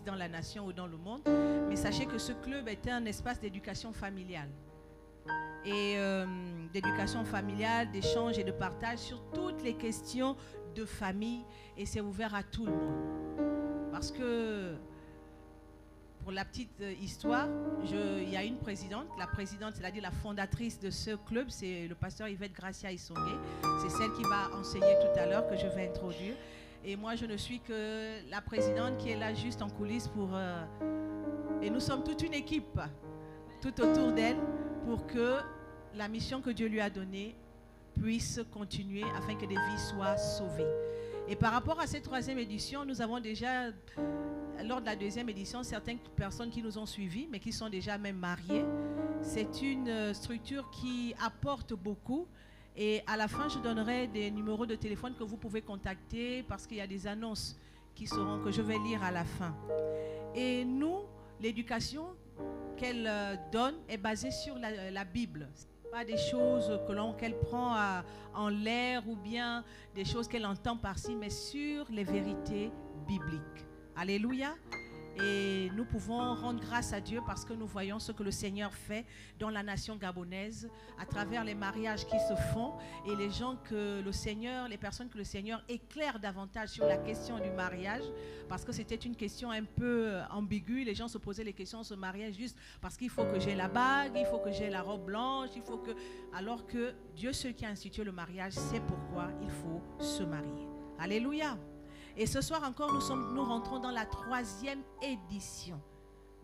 existe dans la nation ou dans le monde. Mais sachez que ce club est un espace d'éducation familiale. Et d'éducation familiale, d'échange et de partage sur toutes les questions de famille. Et c'est ouvert à tout le monde. Parce que, pour la petite histoire, il y a une présidente. La présidente, c'est-à-dire la fondatrice de ce club, c'est le pasteur Yvette Gracia Isongué. C'est celle qui va enseigner tout à l'heure, que je vais introduire. Et moi, je ne suis que la présidente qui est là juste en coulisses pour... et nous sommes toute une équipe, tout autour d'elle, pour que la mission que Dieu lui a donnée puisse continuer afin que des vies soient sauvées. Et par rapport à cette 3e édition, nous avons déjà, lors de la 2e édition, certaines personnes qui nous ont suivis, mais qui sont déjà même mariées. C'est une structure qui apporte beaucoup. Et à la fin, je donnerai des numéros de téléphone que vous pouvez contacter parce qu'il y a des annonces que je vais lire à la fin. Et nous, l'éducation qu'elle donne est basée sur la Bible. Ce n'est pas des choses qu'elle prend en l'air ou bien des choses qu'elle entend par-ci, mais sur les vérités bibliques. Alléluia. Et nous pouvons rendre grâce à Dieu parce que nous voyons ce que le Seigneur fait dans la nation gabonaise à travers les mariages qui se font et les gens que le Seigneur, les personnes que le Seigneur éclaire davantage sur la question du mariage parce que c'était une question un peu ambiguë. Les gens se posaient les questions sur ce mariage juste parce qu'il faut que j'ai la bague, il faut que j'ai la robe blanche, il faut que... Alors que Dieu, seul qui a institué le mariage, sait pourquoi il faut se marier. Alléluia. Et ce soir encore, nous rentrons dans la 3e édition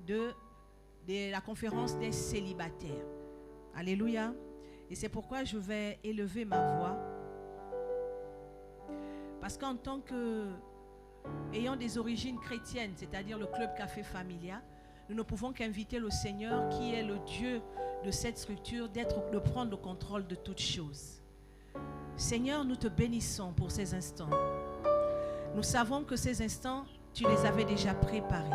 de la conférence des célibataires. Alléluia. Et c'est pourquoi je vais élever ma voix. Parce qu'en tant qu'ayant des origines chrétiennes, c'est-à-dire le club Café Familia, nous ne pouvons qu'inviter le Seigneur, qui est le Dieu de cette structure, de prendre le contrôle de toutes choses. Seigneur, nous te bénissons pour ces instants. Nous savons que ces instants, tu les avais déjà préparés.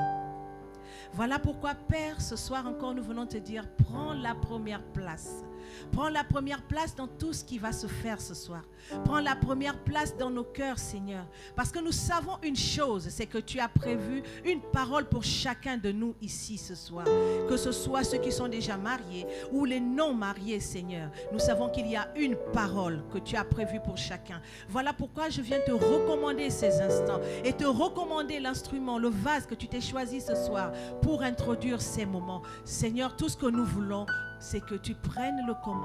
Voilà pourquoi, Père, ce soir encore, nous venons te dire, prends la première place. Prends la première place dans tout ce qui va se faire ce soir. Prends la première place dans nos cœurs, Seigneur. Parce que nous savons une chose, c'est que tu as prévu une parole pour chacun de nous ici ce soir. Que ce soit ceux qui sont déjà mariés ou les non mariés, Seigneur. Nous savons qu'il y a une parole que tu as prévue pour chacun. Voilà pourquoi je viens te recommander ces instants et te recommander l'instrument, le vase que tu t'es choisi ce soir pour introduire ces moments. Seigneur, tout ce que nous voulons, c'est que tu prennes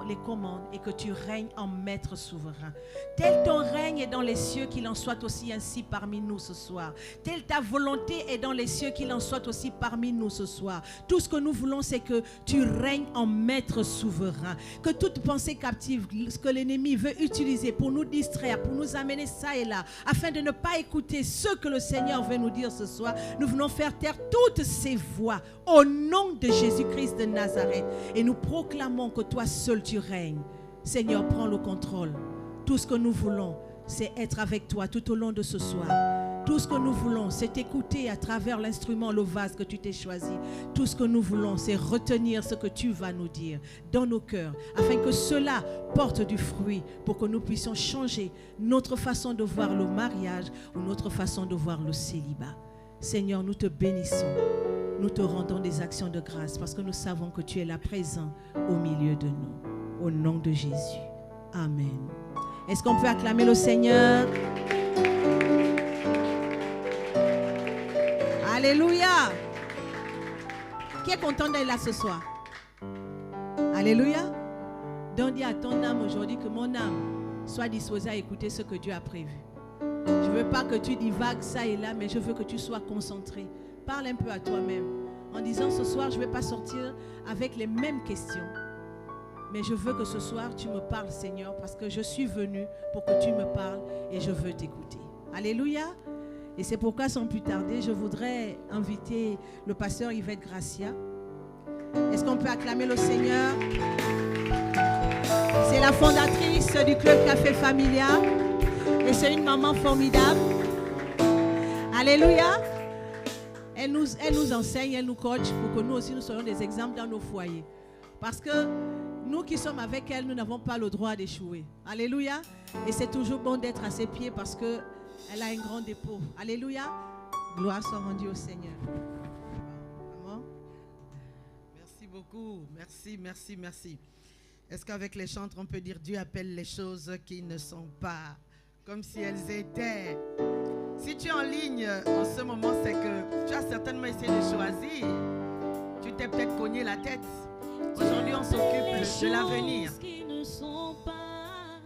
les commandes et que tu règnes en maître souverain. Tel ton règne est dans les cieux, qu'il en soit aussi ainsi parmi nous ce soir. Telle ta volonté est dans les cieux, qu'il en soit aussi parmi nous ce soir. Tout ce que nous voulons, c'est que tu règnes en maître souverain. Que toute pensée captive, ce que l'ennemi veut utiliser pour nous distraire, pour nous amener ça et là, afin de ne pas écouter ce que le Seigneur veut nous dire ce soir, nous venons faire taire toutes ces voix au nom de Jésus-Christ de Nazareth. Et nous proclamons que toi seul tu règnes. Seigneur, prends le contrôle. Tout ce que nous voulons, c'est être avec toi tout au long de ce soir. Tout ce que nous voulons, c'est t'écouter à travers l'instrument, le vase que tu t'es choisi. Tout ce que nous voulons, c'est retenir ce que tu vas nous dire dans nos cœurs, afin que cela porte du fruit pour que nous puissions changer notre façon de voir le mariage ou notre façon de voir le célibat. Seigneur, nous te bénissons. Nous te rendons des actions de grâce parce que nous savons que tu es là présent au milieu de nous. Au nom de Jésus. Amen. Est-ce qu'on peut acclamer le Seigneur? Alléluia. Qui est content d'être là ce soir? Alléluia. Donc dis à ton âme aujourd'hui que mon âme soit disposée à écouter ce que Dieu a prévu. Je ne veux pas que tu divagues ça et là, mais je veux que tu sois concentré. Parle un peu à toi-même en disant ce soir, je ne vais pas sortir avec les mêmes questions. Mais je veux que ce soir, tu me parles, Seigneur, parce que je suis venu pour que tu me parles et je veux t'écouter. Alléluia. Et c'est pourquoi, sans plus tarder, je voudrais inviter le pasteur Yvette Gracia. Est-ce qu'on peut acclamer le Seigneur? C'est la fondatrice du club Café Familia. Et c'est une maman formidable. Alléluia. Elle nous enseigne, elle nous coach pour que nous aussi nous soyons des exemples dans nos foyers. Parce que nous qui sommes avec elle, nous n'avons pas le droit d'échouer. Alléluia. Et c'est toujours bon d'être à ses pieds parce qu'elle a un grand dépôt. Alléluia. Gloire soit rendue au Seigneur. beaucoup. Merci, merci, merci. Est-ce qu'avec les chantres, on peut dire Dieu appelle les choses qui ne sont pas comme si elles étaient? Si tu es en ligne en ce moment, c'est que tu as certainement essayé de choisir. Tu t'es peut-être cogné la tête. Aujourd'hui, on s'occupe de l'avenir.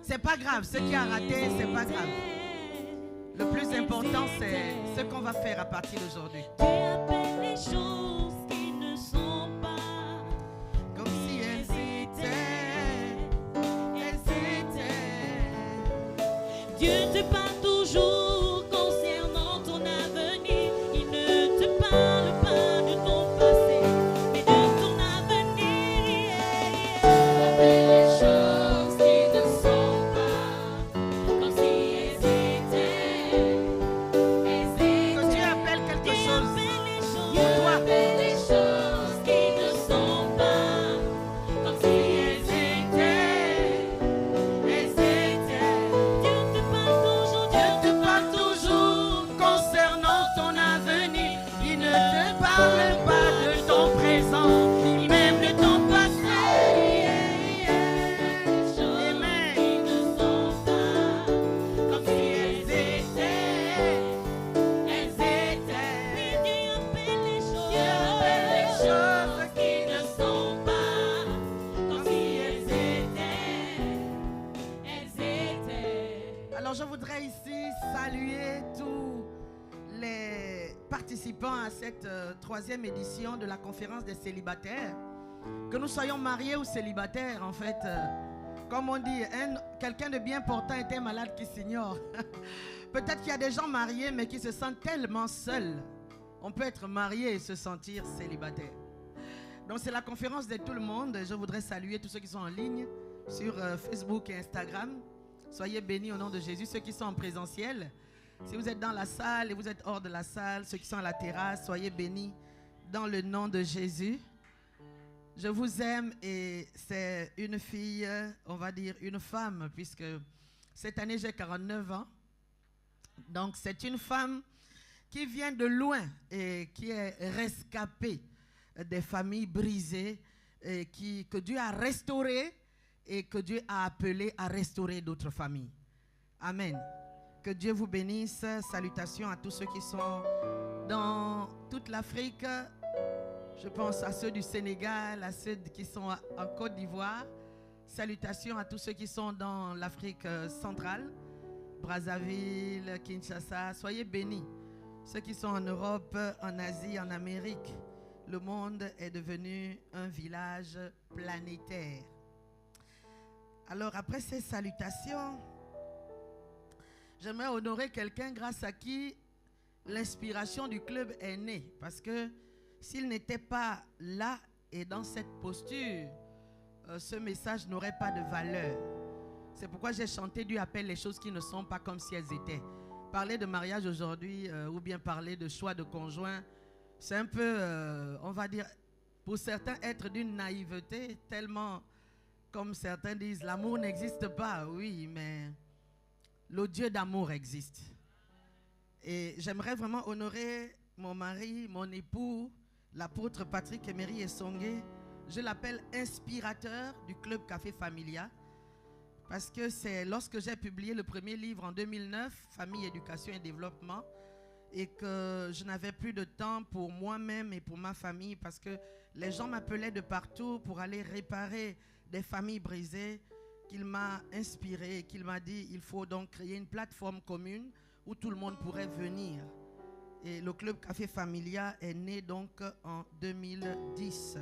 C'est pas grave. Ce qui a raté, c'est pas grave. Le plus important, c'est ce qu'on va faire à partir d'aujourd'hui. Dieu appelle les choses qui ne sont pas comme si elles étaient. Elles étaient. Dieu te parle toujours concernant ton avenir. Il ne te parle pas de ton passé, mais de ton avenir. Dieu appelle les choses qui ne sont pas comme si elles étaient. Que Dieu appelle quelque chose Dieu appelle les choses qui ne sont pas comme si elles étaient. Elles étaient. Dieu te parle toujours concernant ton avenir. Il ne te parle pas de ton présent, ni même de ton passé. Amen. qui ne sont pas comme si elles étaient. Elles étaient. Dieu appelle les choses qui ne sont pas comme si elles étaient. Elles étaient. Alors je voudrais ici saluer tous les participants à cette troisième édition de la conférence des célibataires. Que nous soyons mariés ou célibataires, en fait. Comme on dit, quelqu'un de bien portant est un malade qui s'ignore. Peut-être qu'il y a des gens mariés mais qui se sentent tellement seuls. On peut être marié et se sentir célibataire. Donc c'est la conférence de tout le monde. Je voudrais saluer tous ceux qui sont en ligne sur Facebook et Instagram. Soyez bénis au nom de Jésus. Ceux qui sont en présentiel, si vous êtes dans la salle et vous êtes hors de la salle, ceux qui sont à la terrasse, soyez bénis dans le nom de Jésus. Je vous aime et c'est une fille, on va dire une femme, puisque cette année j'ai 49 ans. Donc c'est une femme qui vient de loin et qui est rescapée des familles brisées et que Dieu a restaurées et que Dieu a appelé à restaurer d'autres familles. Amen. Que Dieu vous bénisse. Salutations à tous ceux qui sont dans toute l'Afrique. Je pense à ceux du Sénégal, à ceux qui sont en Côte d'Ivoire. Salutations à tous ceux qui sont dans l'Afrique centrale, Brazzaville, Kinshasa. Soyez bénis. Ceux qui sont en Europe, en Asie, en Amérique. Le monde est devenu un village planétaire. Alors, après ces salutations, j'aimerais honorer quelqu'un grâce à qui l'inspiration du club est née. Parce que s'il n'était pas là et dans cette posture, ce message n'aurait pas de valeur. C'est pourquoi j'ai chanté Dieu appelle les choses qui ne sont pas comme si elles étaient. Parler de mariage aujourd'hui ou bien parler de choix de conjoint, c'est un peu, on va dire, pour certains être d'une naïveté tellement, comme certains disent, l'amour n'existe pas. Oui, mais le Dieu d'amour existe. Et j'aimerais vraiment honorer mon mari, mon époux, l'apôtre Patrick Emery Essongué. Je l'appelle inspirateur du Club Café Familia. Parce que c'est lorsque j'ai publié le premier livre en 2009, Famille, Éducation et Développement, et que je n'avais plus de temps pour moi-même et pour ma famille, parce que les gens m'appelaient de partout pour aller réparer des familles brisées, qu'il m'a inspiré, qu'il m'a dit il faut donc créer une plateforme commune où tout le monde pourrait venir. Et le Club Café Familia est né donc en 2010.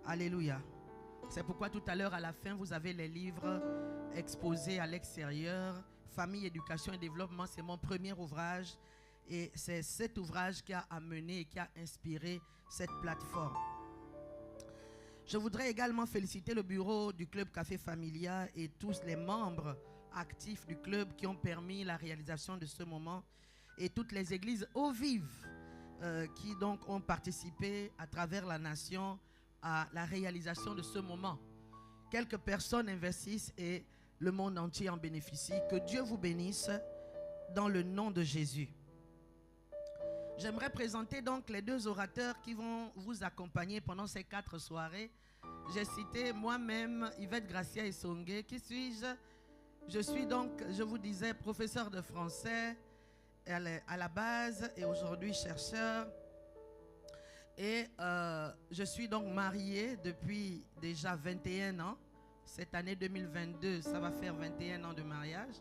Alléluia. C'est pourquoi tout à l'heure, à la fin, vous avez les livres exposés à l'extérieur. Famille, éducation et développement, c'est mon premier ouvrage. Et c'est cet ouvrage qui a amené et qui a inspiré cette plateforme. Je voudrais également féliciter le bureau du Club Café Familia et tous les membres actifs du club qui ont permis la réalisation de ce moment. Et toutes les églises eau vive qui donc ont participé à travers la nation à la réalisation de ce moment. Quelques personnes investissent et le monde entier en bénéficie. Que Dieu vous bénisse dans le nom de Jésus. J'aimerais présenter donc les 2 orateurs qui vont vous accompagner pendant ces 4 soirées. J'ai cité moi-même Yvette Gracia Essongé. Qui suis-je? Je suis donc, je vous disais, professeur de français à la base et aujourd'hui chercheur. Et je suis donc marié depuis déjà 21 ans. Cette année 2022, ça va faire 21 ans de mariage.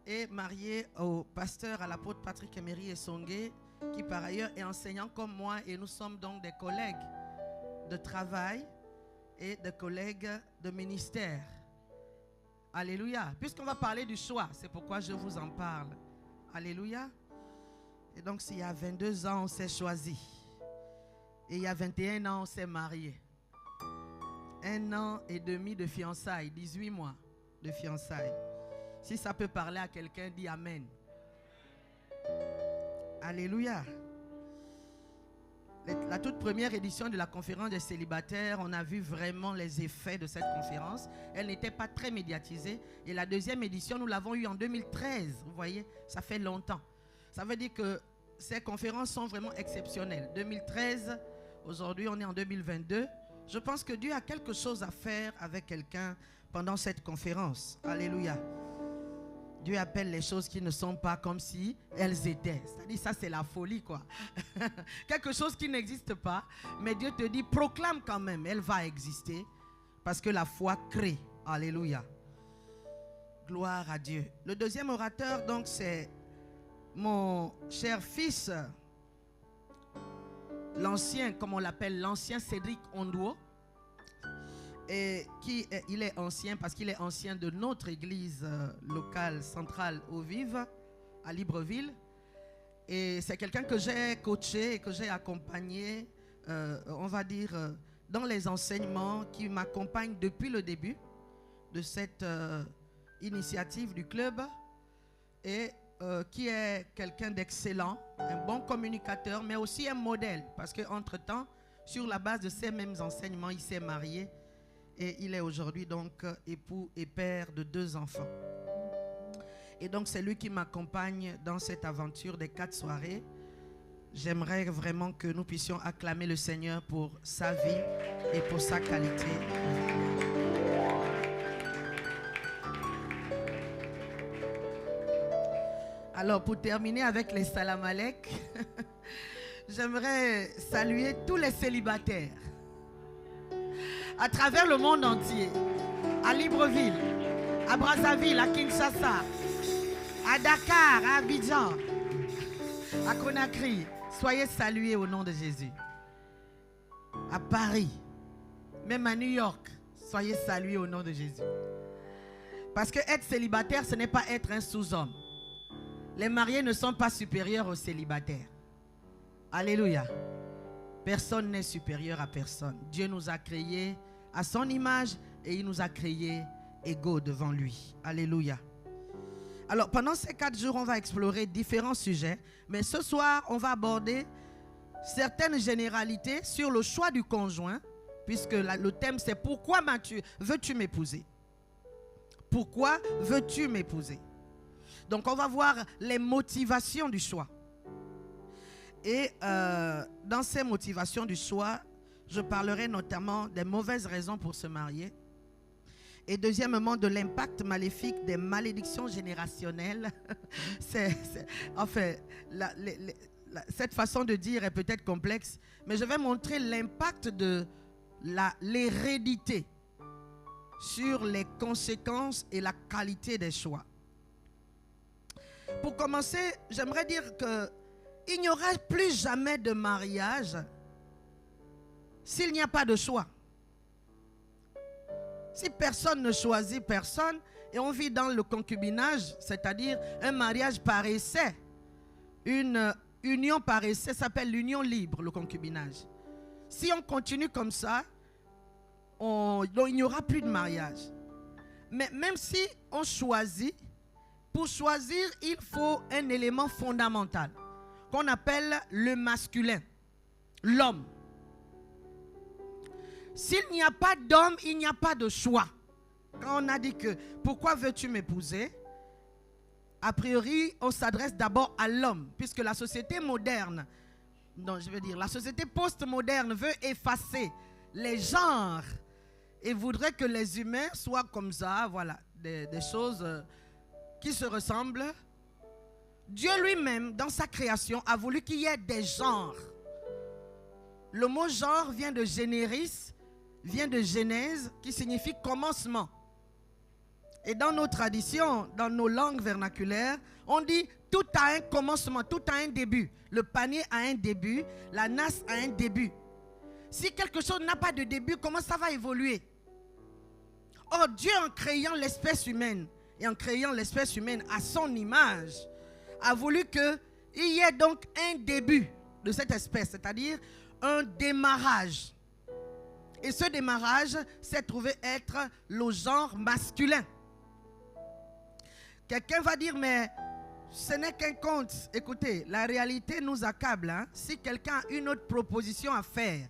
Et marié au pasteur, à l'apôtre Patrick Emery Essongé, qui par ailleurs est enseignant comme moi. Et nous sommes donc des collègues de travail et des collègues de ministère. Alléluia. Puisqu'on va parler du choix, c'est pourquoi je vous en parle. Alléluia. Et donc, s'il y a 22 ans, on s'est choisi. Et il y a 21 ans, on s'est marié. 1 an et demi de fiançailles, 18 mois de fiançailles. Si ça peut parler à quelqu'un, dis Amen. Alléluia. La toute première édition de la conférence des célibataires, on a vu vraiment les effets de cette conférence. Elle n'était pas très médiatisée. Et la deuxième édition, nous l'avons eue en 2013. Vous voyez, ça fait longtemps. Ça veut dire que ces conférences sont vraiment exceptionnelles. 2013, aujourd'hui on est en 2022. Je pense que Dieu a quelque chose à faire avec quelqu'un pendant cette conférence. Alléluia. Dieu appelle les choses qui ne sont pas comme si elles étaient. C'est-à-dire, ça c'est la folie quoi. Quelque chose qui n'existe pas, mais Dieu te dit, proclame quand même, elle va exister. Parce que la foi crée. Alléluia. Gloire à Dieu. Le deuxième orateur, donc, c'est mon cher fils, l'ancien, comme on l'appelle, l'ancien Cédric Onduo. Et il est ancien parce qu'il est ancien de notre église locale centrale au Vive à Libreville. Et c'est quelqu'un que j'ai coaché et que j'ai accompagné, on va dire, dans les enseignements, qui m'accompagne depuis le début de cette initiative du club. Et qui est quelqu'un d'excellent, un bon communicateur, mais aussi un modèle. Parce qu'entre-temps, sur la base de ces mêmes enseignements, il s'est marié. Et il est aujourd'hui donc époux et père de 2 enfants. Et donc c'est lui qui m'accompagne dans cette aventure des 4 soirées. J'aimerais vraiment que nous puissions acclamer le Seigneur pour sa vie et pour sa qualité. Alors pour terminer avec les salam alek, j'aimerais saluer tous les célibataires à travers le monde entier, à Libreville, à Brazzaville, à Kinshasa, à Dakar, à Abidjan, à Conakry. Soyez salués au nom de Jésus. À Paris, même à New York, soyez salués au nom de Jésus. Parce que être célibataire, ce n'est pas être un sous-homme. Les mariés ne sont pas supérieurs aux célibataires. Alléluia. Personne n'est supérieur à personne. Dieu nous a créés à son image et il nous a créés égaux devant lui. Alléluia. Alors, pendant ces 4 jours, on va explorer différents sujets. Mais ce soir, on va aborder certaines généralités sur le choix du conjoint. Puisque le thème, c'est pourquoi veux-tu m'épouser? Pourquoi veux-tu m'épouser? Donc, on va voir les motivations du choix. Et dans ces motivations du choix, je parlerai notamment des mauvaises raisons pour se marier. Et deuxièmement, de l'impact maléfique des malédictions générationnelles. Enfin, cette façon de dire est peut-être complexe, mais je vais montrer l'impact de l'hérédité sur les conséquences et la qualité des choix. Pour commencer, j'aimerais dire que il n'y aura plus jamais de mariage s'il n'y a pas de choix. Si personne ne choisit personne et on vit dans le concubinage, c'est-à-dire un mariage par essai, une union par essai s'appelle l'union libre, le concubinage. Si on continue comme ça, il n'y aura plus de mariage. Mais même si on choisit, pour choisir, il faut un élément fondamental qu'on appelle le masculin, l'homme. S'il n'y a pas d'homme, il n'y a pas de choix. Quand on a dit que pourquoi veux-tu m'épouser, a priori, on s'adresse d'abord à l'homme, puisque la société moderne, non, je veux dire, la société postmoderne veut effacer les genres et voudrait que les humains soient comme ça, voilà, des choses qui se ressemblent. Dieu lui-même, dans sa création, a voulu qu'il y ait des genres. Le mot genre vient de généris, vient de genèse, qui signifie commencement. Et dans nos traditions, dans nos langues vernaculaires, on dit tout a un commencement, tout a un début. Le panier a un début, la nasse a un début. Si quelque chose n'a pas de début, comment ça va évoluer? Or, Dieu, en créant l'espèce humaine, et en créant l'espèce humaine à son image, a voulu qu'il y ait donc un début de cette espèce, c'est-à-dire un démarrage. Et ce démarrage s'est trouvé être le genre masculin. Quelqu'un va dire, mais ce n'est qu'un conte. Écoutez, la réalité nous accable. Hein? Si quelqu'un a une autre proposition à faire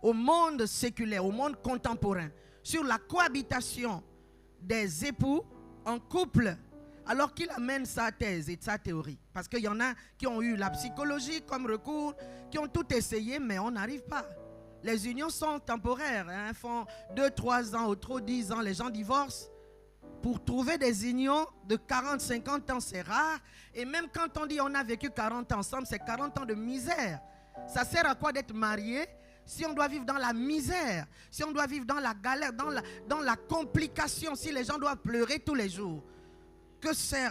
au monde séculaire, au monde contemporain, sur la cohabitation des époux en couple, alors qu'il amène sa thèse et sa théorie. Parce qu'il y en a qui ont eu la psychologie comme recours, qui ont tout essayé, mais on n'arrive pas. Les unions sont temporaires, hein, font 2-3 ans ou trop 10 ans, les gens divorcent. Pour trouver des unions de 40-50 ans, c'est rare. Et même quand on dit on a vécu 40 ans ensemble, c'est 40 ans de misère. Ça sert à quoi d'être marié si on doit vivre dans la misère, si on doit vivre dans la galère, dans la complication, si les gens doivent pleurer tous les jours?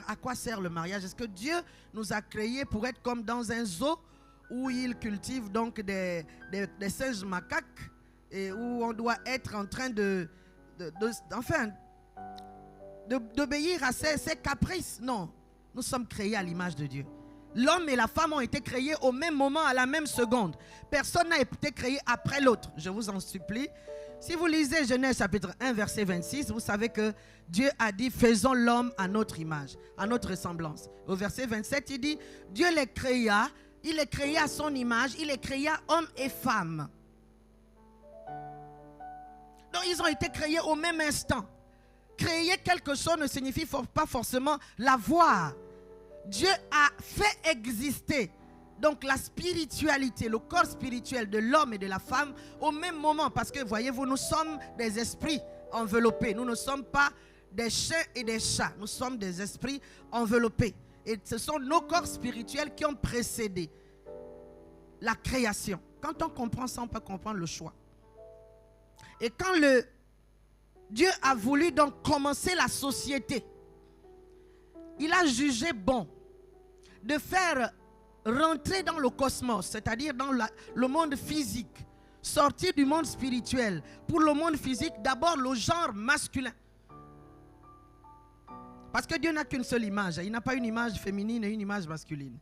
À quoi sert le mariage? Est-ce que Dieu nous a créés pour être comme dans un zoo où il cultive donc des singes macaques et où on doit être en train d'obéir à ses caprices? Non, nous sommes créés à l'image de Dieu. L'homme et la femme ont été créés au même moment, à la même seconde. Personne n'a été créé après l'autre. Je vous en supplie. Si vous lisez Genèse chapitre 1 verset 26, vous savez que Dieu a dit faisons l'homme à notre image, à notre ressemblance. Au verset 27, il dit Dieu les créa, il les créa à son image, il les créa hommes et femmes. Donc ils ont été créés au même instant. Créer quelque chose ne signifie pas forcément l'avoir. Dieu a fait exister donc la spiritualité, le corps spirituel de l'homme et de la femme au même moment. Parce que voyez-vous, nous sommes des esprits enveloppés. Nous ne sommes pas des chiens et des chats. Nous sommes des esprits enveloppés. Et ce sont nos corps spirituels qui ont précédé la création. Quand on comprend ça, on peut comprendre le choix. Et quand Dieu a voulu donc commencer la société, il a jugé bon de faire rentrer dans le cosmos, c'est-à-dire dans le monde physique, sortir du monde spirituel. Pour le monde physique, d'abord le genre masculin. Parce que Dieu n'a qu'une seule image. Il n'a pas une image féminine et une image masculine.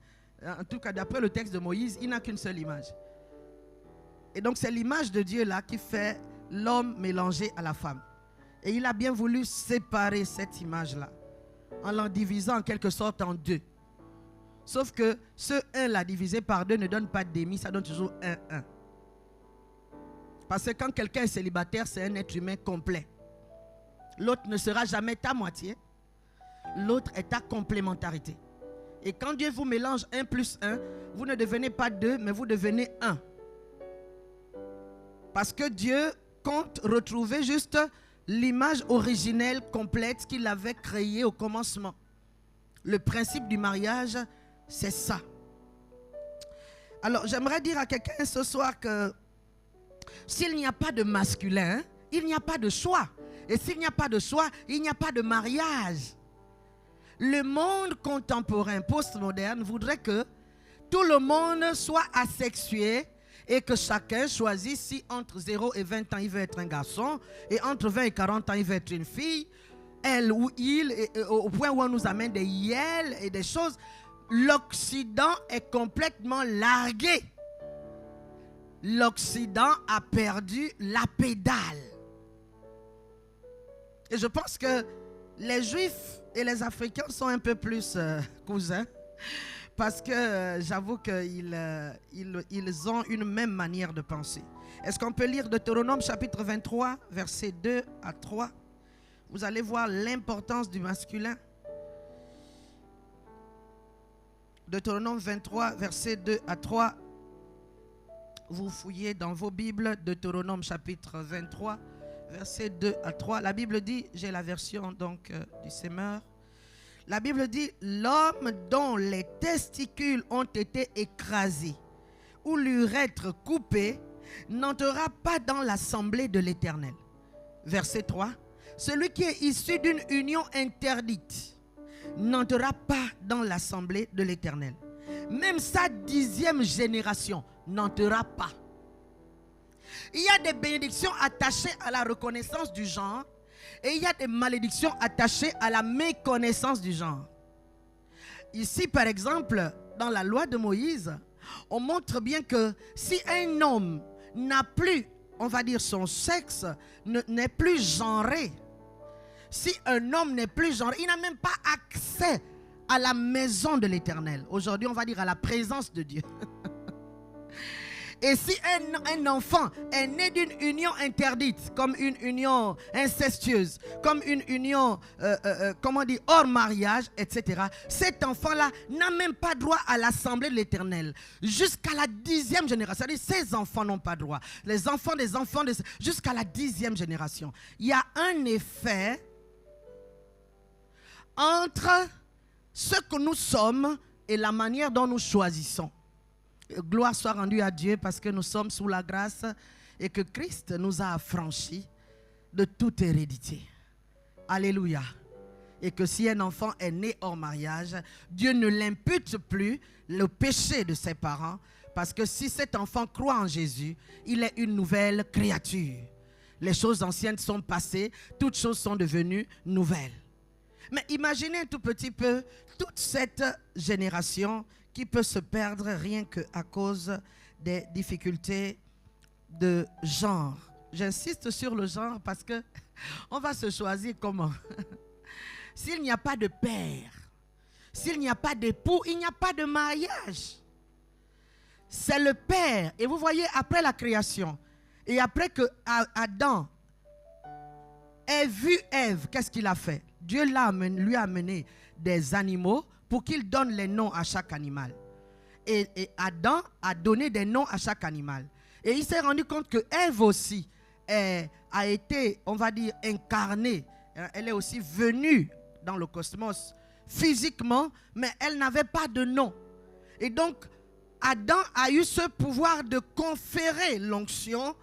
En tout cas, d'après le texte de Moïse, il n'a qu'une seule image. Et donc, c'est l'image de Dieu là qui fait l'homme mélangé à la femme. Et il a bien voulu séparer cette image-là en l'en divisant en quelque sorte en deux. Sauf que ce 1 là divisé par 2 ne donne pas demi, ça donne toujours 1. Parce que quand quelqu'un est célibataire, c'est un être humain complet. L'autre ne sera jamais ta moitié. L'autre est ta complémentarité. Et quand Dieu vous mélange 1 plus 1, vous ne devenez pas 2, mais vous devenez 1. Parce que Dieu compte retrouver juste l'image originelle complète qu'il avait créée au commencement. Le principe du mariage, c'est ça. Alors, j'aimerais dire à quelqu'un ce soir que s'il n'y a pas de masculin, il n'y a pas de choix. Et s'il n'y a pas de choix, il n'y a pas de mariage. Le monde contemporain, postmoderne, voudrait que tout le monde soit asexué et que chacun choisisse si entre 0 et 20 ans, il veut être un garçon et entre 20 et 40 ans, il veut être une fille. Elle ou il, au point où on nous amène des yels et des choses. L'Occident est complètement largué. L'Occident a perdu la pédale. Et je pense que les Juifs et les Africains sont un peu plus cousins. Parce que j'avoue qu'ils ont une même manière de penser. Est-ce qu'on peut lire Deutéronome chapitre 23, versets 2 à 3? Vous allez voir l'importance du masculin. Deutéronome 23, versets 2 à 3. Vous fouillez dans vos Bibles, Deutéronome chapitre 23, versets 2 à 3. La Bible dit, j'ai la version donc du Semeur. La Bible dit, l'homme dont les testicules ont été écrasés ou l'urètre coupé n'entrera pas dans l'assemblée de l'Éternel. Verset 3. Celui qui est issu d'une union interdite n'entrera pas dans l'assemblée de l'Éternel. Même sa 10e génération n'entrera pas. Il y a des bénédictions attachées à la reconnaissance du genre et il y a des malédictions attachées à la méconnaissance du genre. Ici, par exemple, dans la loi de Moïse, on montre bien que si un homme n'a plus, on va dire son sexe, n'est plus genré, si un homme n'est plus genré, il n'a même pas accès à la maison de l'Éternel. Aujourd'hui, on va dire à la présence de Dieu. Et si un enfant est né d'une union interdite, comme une union incestueuse, comme une union, comment dire, hors mariage, etc., cet enfant-là n'a même pas droit à l'assemblée de l'Éternel. Jusqu'à la 10e génération. C'est-à-dire, ces enfants n'ont pas droit. Les enfants des enfants, jusqu'à la 10e génération. Il y a un effet entre ce que nous sommes et la manière dont nous choisissons. Gloire soit rendue à Dieu parce que nous sommes sous la grâce et que Christ nous a affranchis de toute hérédité. Alléluia. Et que si un enfant est né hors mariage, Dieu ne l'impute plus le péché de ses parents parce que si cet enfant croit en Jésus, il est une nouvelle créature. Les choses anciennes sont passées, toutes choses sont devenues nouvelles. Mais imaginez un tout petit peu toute cette génération qui peut se perdre rien qu'à cause des difficultés de genre. J'insiste sur le genre parce que on va se choisir comment? S'il n'y a pas de père, s'il n'y a pas d'époux, il n'y a pas de mariage. C'est le père. Et vous voyez, après la création, et après que Adam ait vu Ève, qu'est-ce qu'il a fait? Dieu lui a amené des animaux pour qu'il donne les noms à chaque animal. Et Adam a donné des noms à chaque animal. Et il s'est rendu compte que Ève aussi a été, on va dire, incarnée. Elle est aussi venue dans le cosmos physiquement, mais elle n'avait pas de nom. Et donc, Adam a eu ce pouvoir de conférer l'onction,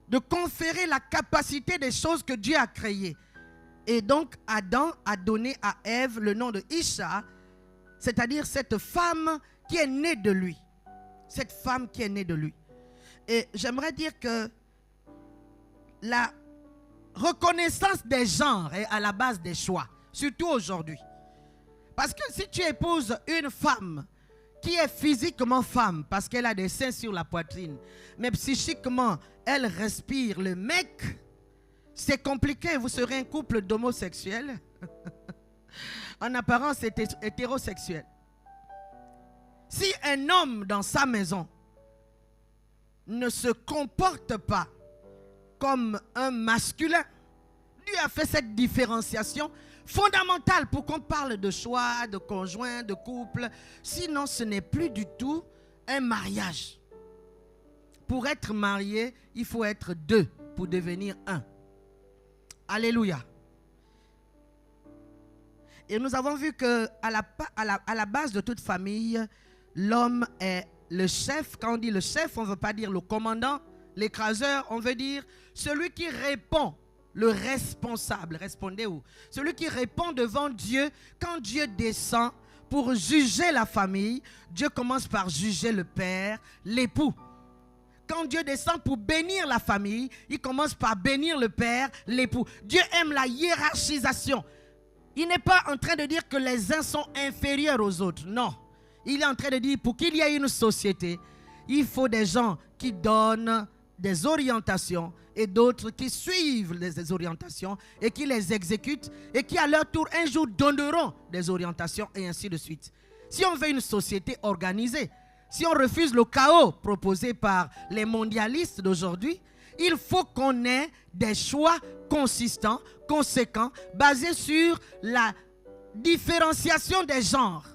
de conférer la capacité des choses que Dieu a créées. Et donc, Adam a donné à Ève le nom de Isha, c'est-à-dire cette femme qui est née de lui. Cette femme qui est née de lui. Et j'aimerais dire que la reconnaissance des genres est à la base des choix, surtout aujourd'hui. Parce que si tu épouses une femme qui est physiquement femme, parce qu'elle a des seins sur la poitrine, mais psychiquement, elle respire le mec, c'est compliqué, vous serez un couple d'homosexuels. En apparence, c'est hétérosexuel. Si un homme dans sa maison ne se comporte pas comme un masculin, Dieu a fait cette différenciation fondamentale pour qu'on parle de choix, de conjoint, de couple. Sinon, ce n'est plus du tout un mariage. Pour être marié, il faut être deux pour devenir un. Alléluia. Et nous avons vu qu'à la base de toute famille, l'homme est le chef. Quand on dit le chef, on ne veut pas dire le commandant, l'écraseur, on veut dire celui qui répond, le responsable. Répondez où? Celui qui répond devant Dieu. Quand Dieu descend pour juger la famille, Dieu commence par juger le père, l'époux. Quand Dieu descend pour bénir la famille, il commence par bénir le père, l'époux. Dieu aime la hiérarchisation. Il n'est pas en train de dire que les uns sont inférieurs aux autres. Non. Il est en train de dire pour qu'il y ait une société, il faut des gens qui donnent des orientations et d'autres qui suivent les orientations et qui les exécutent et qui à leur tour un jour donneront des orientations et ainsi de suite. Si on veut une société organisée, si on refuse le chaos proposé par les mondialistes d'aujourd'hui, il faut qu'on ait des choix consistants, conséquents, basés sur la différenciation des genres.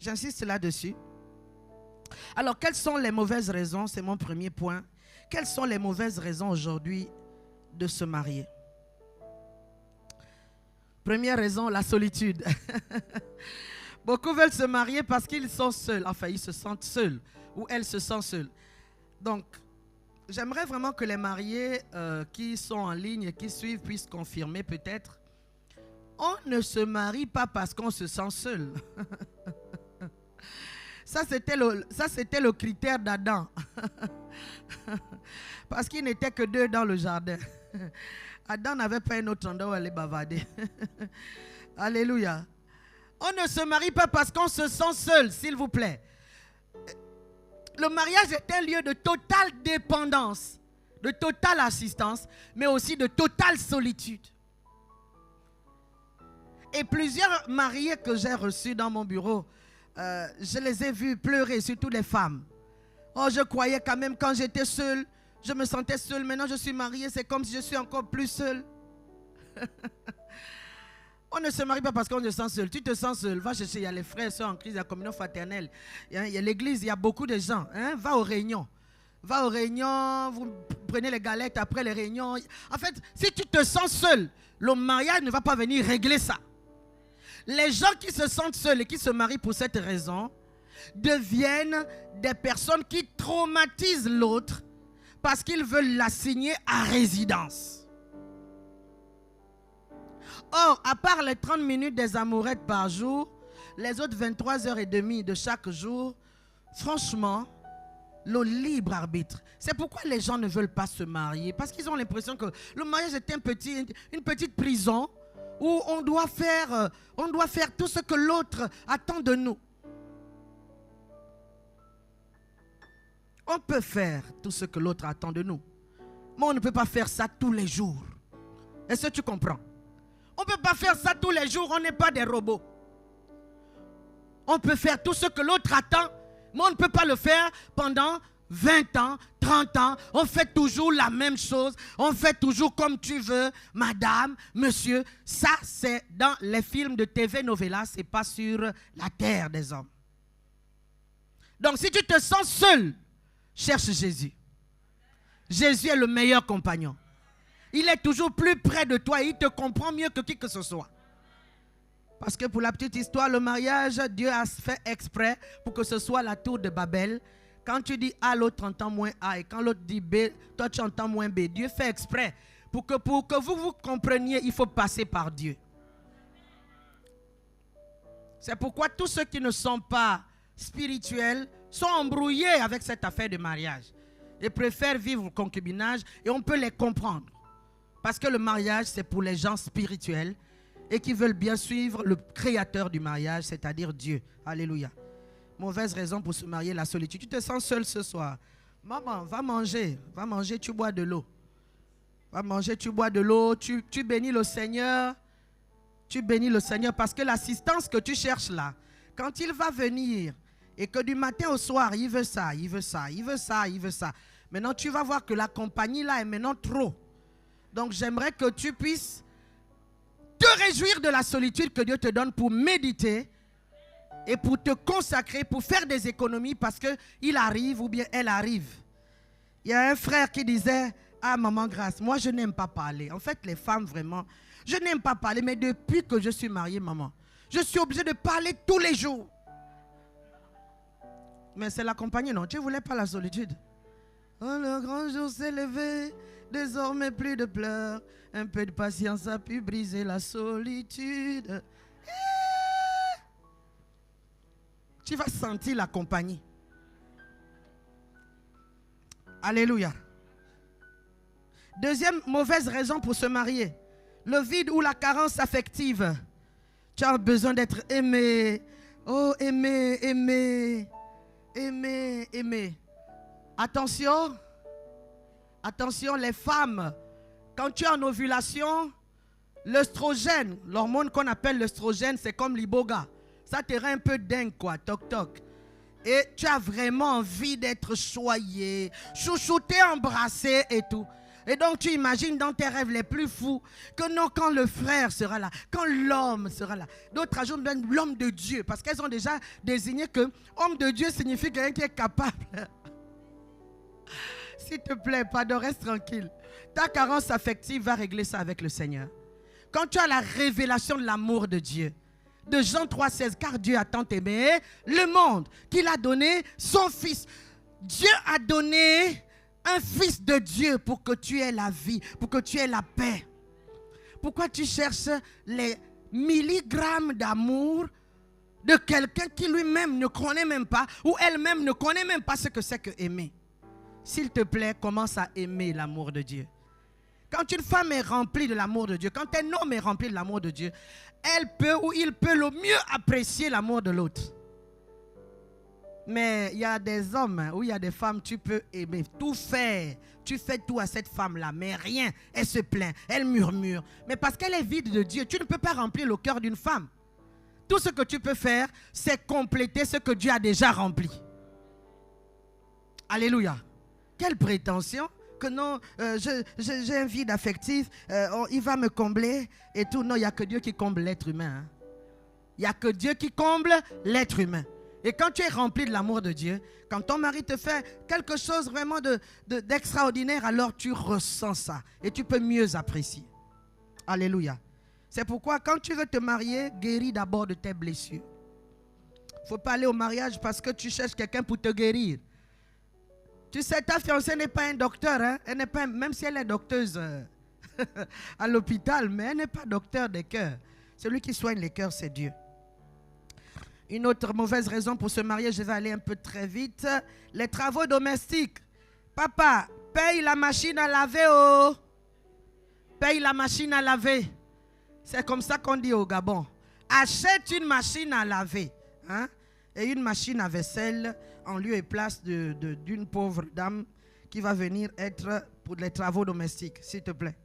J'insiste là-dessus. Alors, quelles sont les mauvaises raisons? C'est mon premier point. Quelles sont les mauvaises raisons aujourd'hui de se marier? Première raison, la solitude. Beaucoup veulent se marier parce qu'ils sont seuls. Enfin, ils se sentent seuls ou elles se sentent seules. Donc, j'aimerais vraiment que les mariés qui sont en ligne et qui suivent puissent confirmer peut-être. On ne se marie pas parce qu'on se sent seul. Ça, c'était le critère d'Adam. Parce qu'il n'était que 2 dans le jardin. Adam n'avait pas un autre endroit où aller bavarder. Alléluia. On ne se marie pas parce qu'on se sent seul, s'il vous plaît. Le mariage est un lieu de totale dépendance, de totale assistance, mais aussi de totale solitude. Et plusieurs mariés que j'ai reçus dans mon bureau, je les ai vus pleurer, surtout les femmes. Oh, je croyais quand même quand j'étais seule, je me sentais seule. Maintenant, je suis mariée, c'est comme si je suis encore plus seule. On ne se marie pas parce qu'on se sent seul. Tu te sens seul, va chercher, il y a les frères et soeurs en crise, il y a la communion fraternelle, il y a l'église, il y a beaucoup de gens. Hein? Va aux réunions. Va aux réunions, vous prenez les galettes après les réunions. En fait, si tu te sens seul, le mariage ne va pas venir régler ça. Les gens qui se sentent seuls et qui se marient pour cette raison deviennent des personnes qui traumatisent l'autre parce qu'ils veulent l'assigner à résidence. Or, à part les 30 minutes des amourettes par jour, les autres 23h30 de chaque jour, franchement, le libre arbitre. C'est pourquoi les gens ne veulent pas se marier. Parce qu'ils ont l'impression que le mariage est une petite prison où on doit faire tout ce que l'autre attend de nous. On peut faire tout ce que l'autre attend de nous. Mais on ne peut pas faire ça tous les jours. Est-ce que tu comprends? On ne peut pas faire ça tous les jours, on n'est pas des robots. On peut faire tout ce que l'autre attend, mais on ne peut pas le faire pendant 20 ans, 30 ans. On fait toujours la même chose, on fait toujours comme tu veux, madame, monsieur. Ça, c'est dans les films de TV novela, ce n'est pas sur la terre des hommes. Donc, si tu te sens seul, cherche Jésus. Jésus est le meilleur compagnon. Il est toujours plus près de toi et il te comprend mieux que qui que ce soit. Parce que pour la petite histoire, le mariage, Dieu a fait exprès pour que ce soit la tour de Babel. Quand tu dis A, l'autre entend moins A. Et quand l'autre dit B, toi tu entends moins B. Dieu fait exprès. Pour que vous compreniez, il faut passer par Dieu. C'est pourquoi tous ceux qui ne sont pas spirituels sont embrouillés avec cette affaire de mariage. Ils préfèrent vivre au concubinage et on peut les comprendre. Parce que le mariage, c'est pour les gens spirituels et qui veulent bien suivre le créateur du mariage, c'est-à-dire Dieu. Alléluia. Mauvaise raison pour se marier, la solitude. Tu te sens seul ce soir. Maman, va manger, tu bois de l'eau. Va manger, tu bois de l'eau, tu bénis le Seigneur. Tu bénis le Seigneur parce que l'assistance que tu cherches là, quand il va venir et que du matin au soir, il veut ça, il veut ça, il veut ça, il veut ça. Maintenant, tu vas voir que la compagnie là est maintenant trop. Donc, j'aimerais que tu puisses te réjouir de la solitude que Dieu te donne pour méditer et pour te consacrer, pour faire des économies parce qu'il arrive ou bien elle arrive. Il y a un frère qui disait, ah maman Grâce, moi je n'aime pas parler. En fait, les femmes vraiment, je n'aime pas parler, mais depuis que je suis mariée, maman, je suis obligée de parler tous les jours. Mais c'est la compagnie, non? Tu ne voulais pas la solitude? Oh, le grand jour s'est levé. Désormais plus de pleurs, un peu de patience a pu briser la solitude. Tu vas sentir la compagnie. Alléluia. Deuxième mauvaise raison pour se marier, le vide ou la carence affective. Tu as besoin d'être aimé. Oh, aimé, aimé, aimé, aimé. Attention. Attention les femmes, quand tu es en ovulation, l'œstrogène, l'hormone qu'on appelle l'œstrogène, c'est comme l'iboga. Ça te rend un peu dingue quoi, toc toc. Et tu as vraiment envie d'être choyé, chouchouté, embrassé et tout. Et donc tu imagines dans tes rêves les plus fous que non, quand le frère sera là, quand l'homme sera là. D'autres ajoutent même l'homme de Dieu, parce qu'elles ont déjà désigné que homme de Dieu signifie quelqu'un qui est capable. S'il te plaît, pardon, reste tranquille. Ta carence affective va régler ça avec le Seigneur. Quand tu as la révélation de l'amour de Dieu, de Jean 3,16, car Dieu a tant aimé le monde qu'il a donné son Fils. Dieu a donné un Fils de Dieu pour que tu aies la vie, pour que tu aies la paix. Pourquoi tu cherches les milligrammes d'amour de quelqu'un qui lui-même ne connaît même pas, ou elle-même ne connaît même pas ce que c'est que aimer? S'il te plaît, commence à aimer l'amour de Dieu. Quand une femme est remplie de l'amour de Dieu, quand un homme est rempli de l'amour de Dieu, elle peut ou il peut le mieux apprécier l'amour de l'autre. Mais il y a des hommes ou il y a des femmes, tu peux aimer, tout faire. Tu fais tout à cette femme-là, mais rien. Elle se plaint, elle murmure. Mais parce qu'elle est vide de Dieu, tu ne peux pas remplir le cœur d'une femme. Tout ce que tu peux faire, c'est compléter ce que Dieu a déjà rempli. Alléluia. Quelle prétention que non, j'ai un vide affectif, il va me combler et tout. Non, il n'y a que Dieu qui comble l'être humain. Il n'y a que Dieu qui comble l'être humain. Et quand tu es rempli de l'amour de Dieu, quand ton mari te fait quelque chose vraiment d'extraordinaire, alors tu ressens ça et tu peux mieux apprécier. Alléluia. C'est pourquoi quand tu veux te marier, guéris d'abord de tes blessures. Il ne faut pas aller au mariage parce que tu cherches quelqu'un pour te guérir. Tu sais, ta fiancée n'est pas un docteur, hein? Elle n'est pas, même si elle est docteuse à l'hôpital, mais elle n'est pas docteur des cœurs. Celui qui soigne les cœurs, c'est Dieu. Une autre mauvaise raison pour se marier, je vais aller un peu très vite, les travaux domestiques. Papa, paye la machine à laver, oh. Paye la machine à laver. C'est comme ça qu'on dit au Gabon. Achète une machine à laver, hein? Et une machine à vaisselle en lieu et place d'une pauvre dame qui va venir être pour les travaux domestiques, s'il te plaît.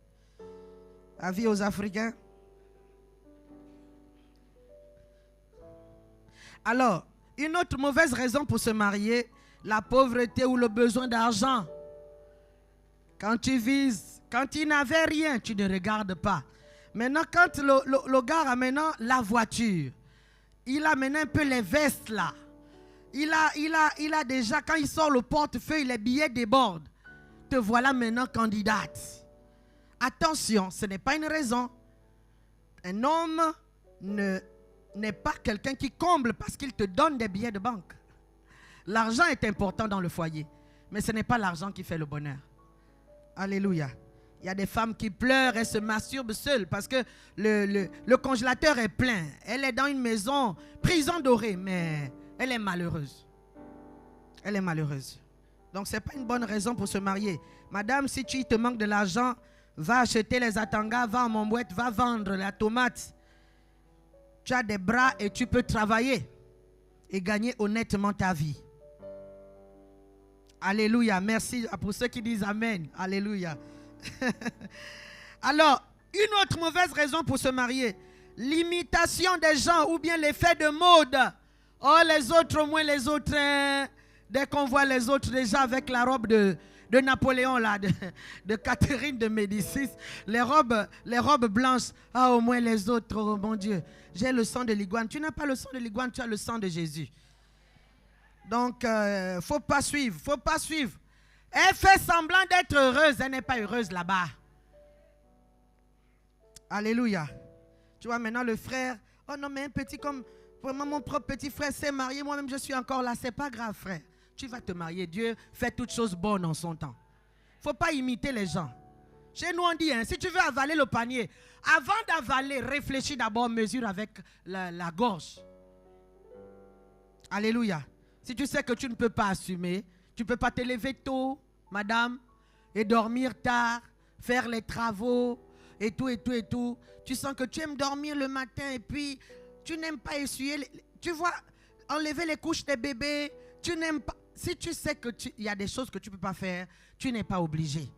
Avis aux Africains. Alors, une autre mauvaise raison pour se marier, la pauvreté ou le besoin d'argent. Quand tu vises, quand il n'avait rien, tu ne regardes pas. Maintenant, quand le gars a maintenant la voiture, il a maintenant un peu les vestes là. Il a déjà, quand il sort le portefeuille, les billets débordent. Te voilà maintenant candidate. Attention, ce n'est pas une raison. Un homme n'est pas quelqu'un qui comble parce qu'il te donne des billets de banque. L'argent est important dans le foyer, mais ce n'est pas l'argent qui fait le bonheur. Alléluia. Il y a des femmes qui pleurent et se masturbent seules parce que le congélateur est plein. Elle est dans une maison, prison dorée, mais elle est malheureuse. Elle est malheureuse. Donc, ce n'est pas une bonne raison pour se marier. Madame, si tu te manques de l'argent, va acheter les atangas, va en Montbouette, va vendre la tomate. Tu as des bras et tu peux travailler et gagner honnêtement ta vie. Alléluia. Merci pour ceux qui disent Amen. Alléluia. Alors, une autre mauvaise raison pour se marier, l'imitation des gens ou bien l'effet de mode. Oh, les autres, au moins les autres, hein, dès qu'on voit les autres déjà avec la robe de Napoléon, là, de Catherine de Médicis, les robes blanches, ah, au moins les autres, oh mon Dieu, j'ai le sang de l'iguane. Tu n'as pas le sang de l'iguane, tu as le sang de Jésus. Donc, faut pas suivre, faut pas suivre. Elle fait semblant d'être heureuse, elle n'est pas heureuse là-bas. Alléluia. Tu vois, maintenant le frère, oh non, mais un petit comme, vraiment mon propre petit frère s'est marié, moi-même je suis encore là, c'est pas grave frère. Tu vas te marier, Dieu fait toutes choses bonnes en son temps. Il ne faut pas imiter les gens. Chez nous on dit, hein, si tu veux avaler le panier, avant d'avaler, réfléchis d'abord, mesure avec la gorge. Alléluia. Si tu sais que tu ne peux pas assumer, tu ne peux pas te lever tôt, madame, et dormir tard, faire les travaux, et tout, et tout, et tout. Tu sens que tu aimes dormir le matin, et puis tu n'aimes pas essuyer, tu vois, enlever les couches des bébés, tu n'aimes pas. Si tu sais qu'il y a des choses que tu ne peux pas faire, tu n'es pas obligé.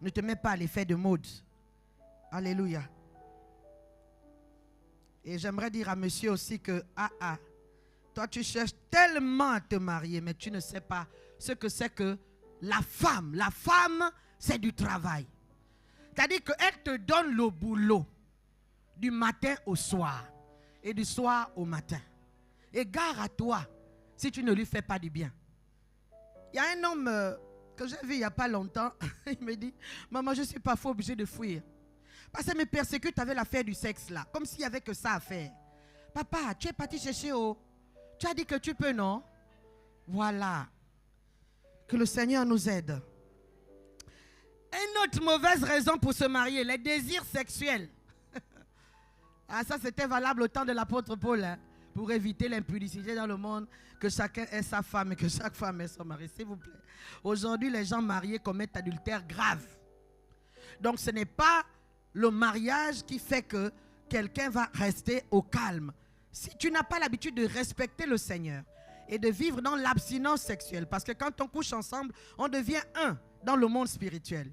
Ne te mets pas à l'effet de mode. Alléluia. Et j'aimerais dire à monsieur aussi que, toi tu cherches tellement à te marier, mais tu ne sais pas ce que c'est que la femme. La femme, c'est du travail. C'est-à-dire qu'elle te donne le boulot du matin au soir et du soir au matin. Et gare à toi si tu ne lui fais pas du bien. Il y a un homme que j'ai vu il n'y a pas longtemps. Il me dit, maman, je ne suis parfois obligé de fuir. Parce qu'elle me persécute avec l'affaire du sexe là. Comme s'il n'y avait que ça à faire. Papa, tu es parti chercher où? Tu as dit que tu peux, non? Voilà. Que le Seigneur nous aide. Une autre mauvaise raison pour se marier, les désirs sexuels. Ah, ça c'était valable au temps de l'apôtre Paul, hein, pour éviter l'impudicité dans le monde, que chacun ait sa femme et que chaque femme ait son mari, s'il vous plaît. Aujourd'hui, les gens mariés commettent adultère grave. Donc ce n'est pas le mariage qui fait que quelqu'un va rester au calme. Si tu n'as pas l'habitude de respecter le Seigneur et de vivre dans l'abstinence sexuelle, parce que quand on couche ensemble, on devient un dans le monde spirituel.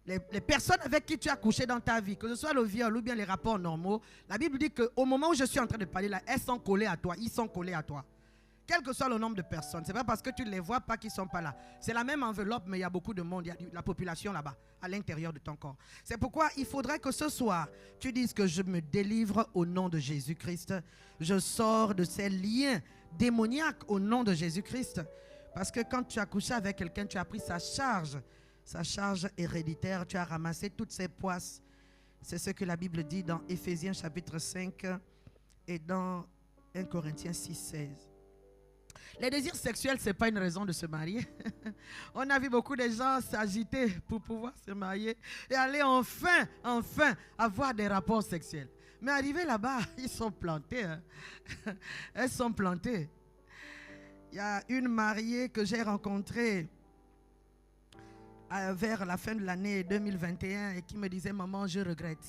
Les personnes avec qui tu as couché dans ta vie, que ce soit le viol ou bien les rapports normaux, la Bible dit qu'au moment où je suis en train de parler là, elles sont collées à toi, ils sont collés à toi. Quel que soit le nombre de personnes, ce n'est pas parce que tu ne les vois pas qu'ils ne sont pas là. C'est la même enveloppe, mais il y a beaucoup de monde, il y a la population là-bas, à l'intérieur de ton corps. C'est pourquoi il faudrait que ce soir, tu dises que je me délivre au nom de Jésus-Christ. Je sors de ces liens démoniaques au nom de Jésus-Christ. Parce que quand tu as couché avec quelqu'un, tu as pris sa charge héréditaire, tu as ramassé toutes ses poisses. C'est ce que la Bible dit dans Éphésiens chapitre 5 et dans 1 Corinthiens 6, 16. Les désirs sexuels, ce n'est pas une raison de se marier. On a vu beaucoup de gens s'agiter pour pouvoir se marier et aller enfin avoir des rapports sexuels. Mais arrivé là-bas, ils sont plantés. Hein. Elles sont plantées. Il y a une mariée que j'ai rencontrée vers la fin de l'année 2021 et qui me disait, maman, je regrette.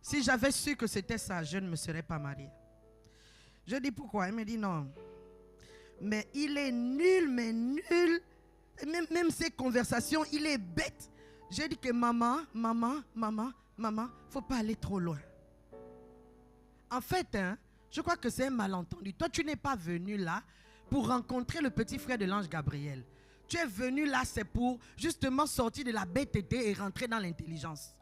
Si j'avais su que c'était ça, je ne me serais pas mariée. Je dis pourquoi? Elle me dit non. Mais il est nul, mais nul. Même ses conversations, il est bête. J'ai dit que maman, faut pas aller trop loin. En fait, hein, je crois que c'est un malentendu. Toi, tu n'es pas venu là pour rencontrer le petit frère de l'ange Gabriel. Tu es venu là, c'est pour justement sortir de la bêteté et rentrer dans l'intelligence.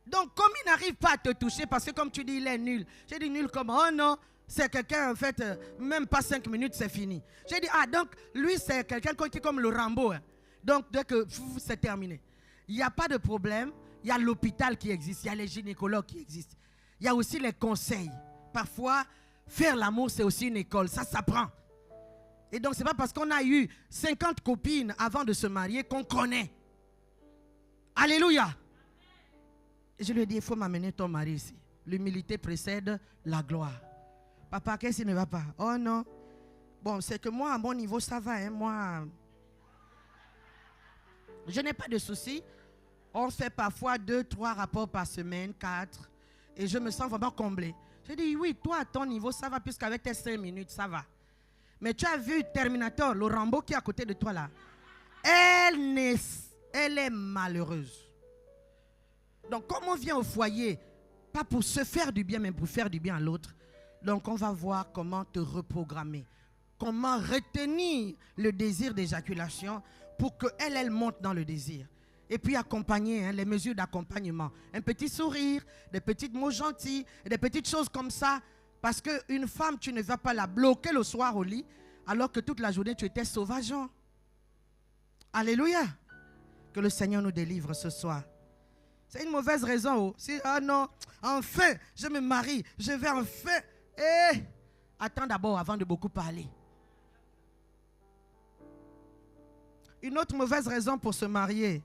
Donc, comme il n'arrive pas à te toucher, parce que comme tu dis, il est nul. J'ai dit nul comme, oh non, c'est quelqu'un, en fait, même pas 5 minutes, c'est fini. J'ai dit, ah, donc, lui, c'est quelqu'un qui est comme le Rambo. Hein. Donc, dès que c'est terminé. Il n'y a pas de problème. Il y a l'hôpital qui existe. Il y a les gynécologues qui existent. Il y a aussi les conseils. Parfois, faire l'amour, c'est aussi une école. Ça s'apprend. Et donc, ce n'est pas parce qu'on a eu 50 copines avant de se marier qu'on connaît. Alléluia. Et je lui ai dit, il faut m'amener ton mari ici. L'humilité précède la gloire. Papa, qu'est-ce qui ne va pas? Oh non. Bon, c'est que moi, à mon niveau, ça va. Hein, moi, je n'ai pas de soucis. On fait parfois 2, 3 rapports par semaine, 4. Et je me sens vraiment comblé. J'ai dit, oui, toi, à ton niveau, ça va, puisqu'avec tes 5 minutes, ça va. Mais tu as vu Terminator, le Rambo qui est à côté de toi là. Elle est malheureuse. Donc, comme on vient au foyer, pas pour se faire du bien, mais pour faire du bien à l'autre, donc on va voir comment te reprogrammer. Comment retenir le désir d'éjaculation pour qu'elle monte dans le désir. Et puis accompagner, hein, les mesures d'accompagnement. Un petit sourire, des petits mots gentils, des petites choses comme ça. Parce qu'une femme, tu ne vas pas la bloquer le soir au lit, alors que toute la journée, tu étais sauvageant. Alléluia. Que le Seigneur nous délivre ce soir. C'est une mauvaise raison. Oh. Si, ah non, enfin, je me marie, je vais enfin. Attends d'abord avant de beaucoup parler. Une autre mauvaise raison pour se marier,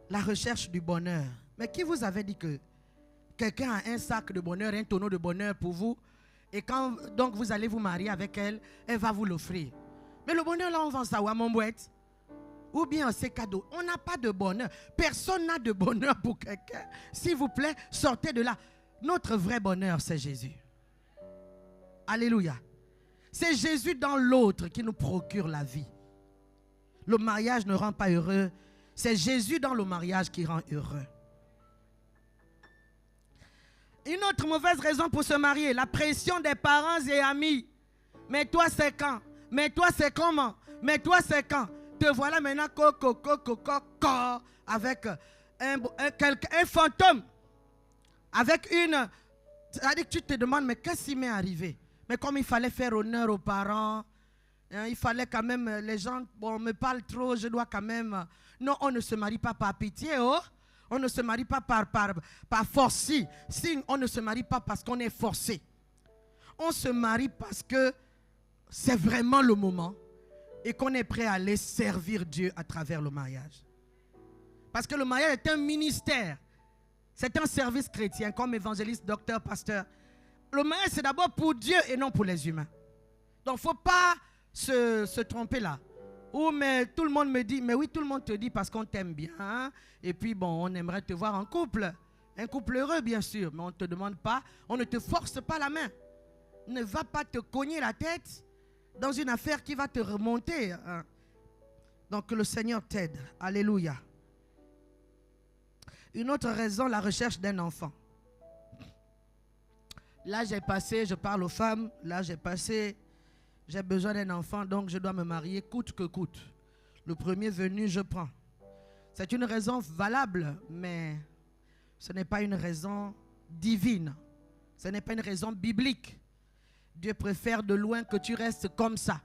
la recherche du bonheur. Mais qui vous avait dit que quelqu'un a un sac de bonheur, un tonneau de bonheur pour vous, et quand donc vous allez vous marier avec elle, elle va vous l'offrir. Mais le bonheur là, on vend ça à mon boîte. Ou bien c'est cadeau. On n'a pas de bonheur. Personne n'a de bonheur pour quelqu'un. S'il vous plaît, sortez de là. Notre vrai bonheur, c'est Jésus. Alléluia. C'est Jésus dans l'autre qui nous procure la vie. Le mariage ne rend pas heureux. C'est Jésus dans le mariage qui rend heureux. Une autre mauvaise raison pour se marier, la pression des parents et amis. Mais toi, c'est quand? Mais toi, c'est comment? Mais toi, c'est quand? te voilà maintenant avec un fantôme, avec une... C'est-à-dire que tu te demandes, mais qu'est-ce qui m'est arrivé? Mais comme il fallait faire honneur aux parents, hein, il fallait quand même, les gens, bon, me parlent trop, je dois quand même... Non, on ne se marie pas par pitié, oh. On ne se marie pas par force. Si, on ne se marie pas parce qu'on est forcé. On se marie parce que c'est vraiment le moment et qu'on est prêt à aller servir Dieu à travers le mariage. Parce que le mariage est un ministère. C'est un service chrétien, comme évangéliste, docteur, pasteur. Le mariage, c'est d'abord pour Dieu et non pour les humains. Donc, il ne faut pas se tromper là. Ou mais tout le monde me dit, mais oui, tout le monde te dit parce qu'on t'aime bien. Hein? Et puis, bon, on aimerait te voir en couple. Un couple heureux, bien sûr. Mais on ne te demande pas, on ne te force pas la main. Ne va pas te cogner la tête dans une affaire qui va te remonter. Hein? Donc, que le Seigneur t'aide. Alléluia. Une autre raison, la recherche d'un enfant. Là, j'ai passé, je parle aux femmes, là, j'ai besoin d'un enfant, donc je dois me marier coûte que coûte. Le premier venu, je prends. C'est une raison valable, mais ce n'est pas une raison divine. Ce n'est pas une raison biblique. Dieu préfère de loin que tu restes comme ça,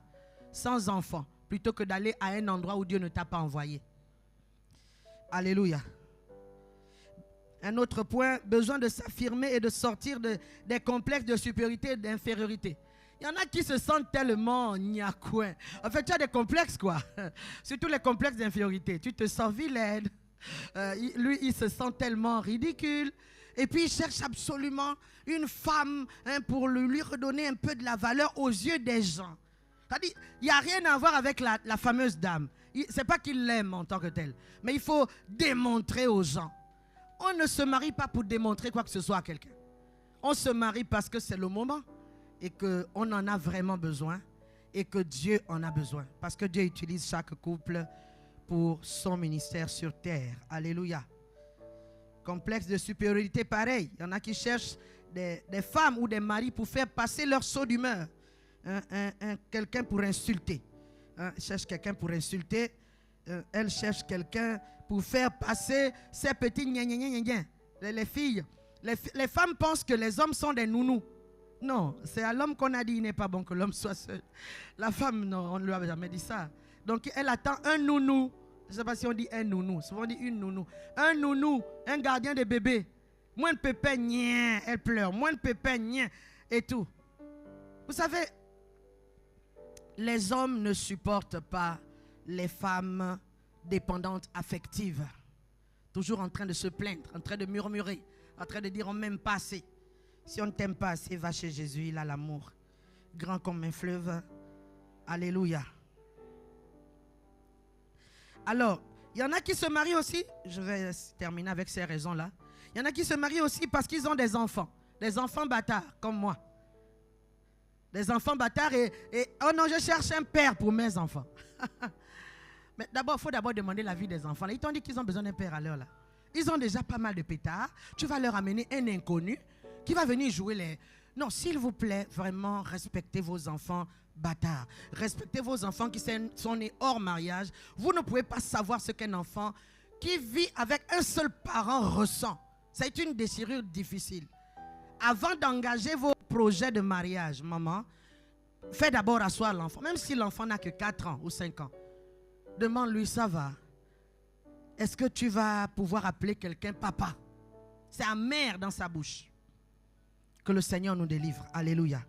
sans enfant, plutôt que d'aller à un endroit où Dieu ne t'a pas envoyé. Alléluia. Un autre point, besoin de s'affirmer et de sortir des complexes de supériorité et d'infériorité. Il y en a qui se sentent tellement niakouin. En fait, tu as des complexes, quoi. Surtout les complexes d'infériorité. Tu te sens vilaine. Lui, il se sent tellement ridicule. Et puis, il cherche absolument une femme hein, pour lui redonner un peu de la valeur aux yeux des gens. C'est-à-dire, il n'y a rien à voir avec la fameuse dame. Ce n'est pas qu'il l'aime en tant que tel. Mais il faut démontrer aux gens. On ne se marie pas pour démontrer quoi que ce soit à quelqu'un. On se marie parce que c'est le moment et qu'on en a vraiment besoin et que Dieu en a besoin. Parce que Dieu utilise chaque couple pour son ministère sur terre. Alléluia. Complexe de supériorité pareil. Il y en a qui cherchent des femmes ou des maris pour faire passer leur saut d'humeur. Quelqu'un pour insulter. Cherche quelqu'un pour insulter. Elle cherche quelqu'un pour faire passer ces petits gna. Les filles, les femmes pensent que les hommes sont des nounous. Non, c'est à l'homme qu'on a dit il n'est pas bon que l'homme soit seul. La femme, non, on ne lui a jamais dit ça. Donc elle attend un nounou. Je ne sais pas si on dit un nounou. Souvent on dit une nounou. Un nounou, un gardien de bébé. Moins de pépin, nien, elle pleure. Moins de pépin, nien, et tout. Vous savez, les hommes ne supportent pas les femmes dépendantes affectives. Toujours en train de se plaindre, en train de murmurer, en train de dire on ne m'aime pas assez. Si on ne t'aime pas assez, va chez Jésus, il a l'amour. Grand comme un fleuve. Alléluia. Alors, il y en a qui se marient aussi, je vais terminer avec ces raisons-là. Il y en a qui se marient aussi parce qu'ils ont des enfants bâtards, comme moi. Des enfants bâtards et oh non, je cherche un père pour mes enfants. Mais d'abord, il faut d'abord demander l'avis des enfants. Là, ils t'ont dit qu'ils ont besoin d'un père à l'heure là. Ils ont déjà pas mal de pétards. Tu vas leur amener un inconnu qui va venir jouer les... Non, s'il vous plaît, vraiment, respectez vos enfants bâtards. Respectez vos enfants qui sont nés hors mariage. Vous ne pouvez pas savoir ce qu'un enfant qui vit avec un seul parent ressent. C'est une déchirure difficile. Avant d'engager vos projets de mariage, maman, faites d'abord asseoir l'enfant. Même si l'enfant n'a que 4 ans ou 5 ans. Demande-lui, ça va? Est-ce que tu vas pouvoir appeler quelqu'un papa? C'est amer dans sa bouche. Que le Seigneur nous délivre. Alléluia.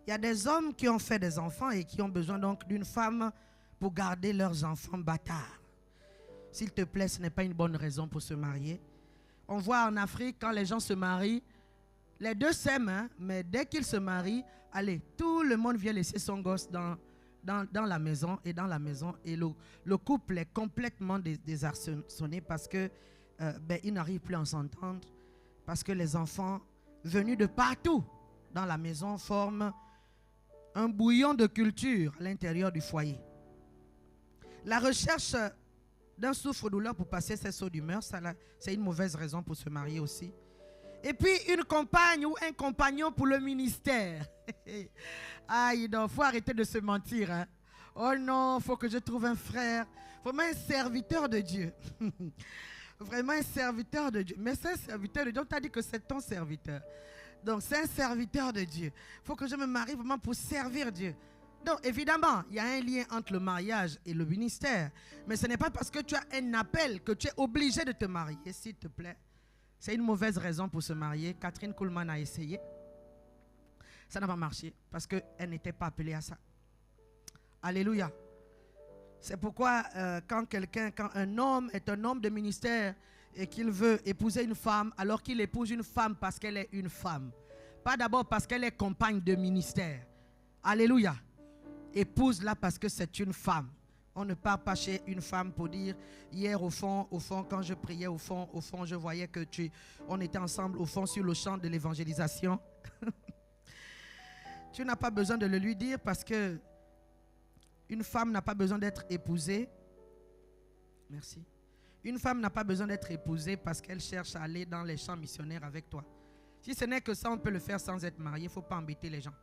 Il y a des hommes qui ont fait des enfants et qui ont besoin donc d'une femme pour garder leurs enfants bâtards. S'il te plaît, ce n'est pas une bonne raison pour se marier. On voit en Afrique, quand les gens se marient, les deux s'aiment, hein, mais dès qu'ils se marient, allez, tout le monde vient laisser son gosse dans la maison. Et dans la maison, et le couple est complètement désarçonné parce que ils n'arrivent plus à s'entendre. Parce que les enfants venus de partout dans la maison forment un bouillon de culture à l'intérieur du foyer. La recherche d'un souffre-douleur pour passer ses sauts d'humeur, c'est une mauvaise raison pour se marier aussi. Et puis une compagne ou un compagnon pour le ministère. Aïe, il faut arrêter de se mentir. Hein. Oh non, il faut que je trouve un frère. Vraiment un serviteur de Dieu. Vraiment un serviteur de Dieu. Mais c'est un serviteur de Dieu. On t'a dit que c'est ton serviteur. Donc c'est un serviteur de Dieu. Il faut que je me marie vraiment pour servir Dieu. Donc évidemment, il y a un lien entre le mariage et le ministère. Mais ce n'est pas parce que tu as un appel que tu es obligé de te marier, s'il te plaît. C'est une mauvaise raison pour se marier. Catherine Kuhlman a essayé. Ça n'a pas marché parce qu'elle n'était pas appelée à ça. Alléluia. C'est pourquoi quand un homme est un homme de ministère et qu'il veut épouser une femme, alors qu'il épouse une femme parce qu'elle est une femme. Pas d'abord parce qu'elle est compagne de ministère. Alléluia. Épouse-la parce que c'est une femme. On ne part pas chez une femme pour dire, hier au fond, quand je priais, au fond, je voyais que on était ensemble au fond sur le champ de l'évangélisation. Tu n'as pas besoin de le lui dire parce que une femme n'a pas besoin d'être épousée. Merci. Une femme n'a pas besoin d'être épousée parce qu'elle cherche à aller dans les champs missionnaires avec toi. Si ce n'est que ça, on peut le faire sans être marié. Il ne faut pas embêter les gens.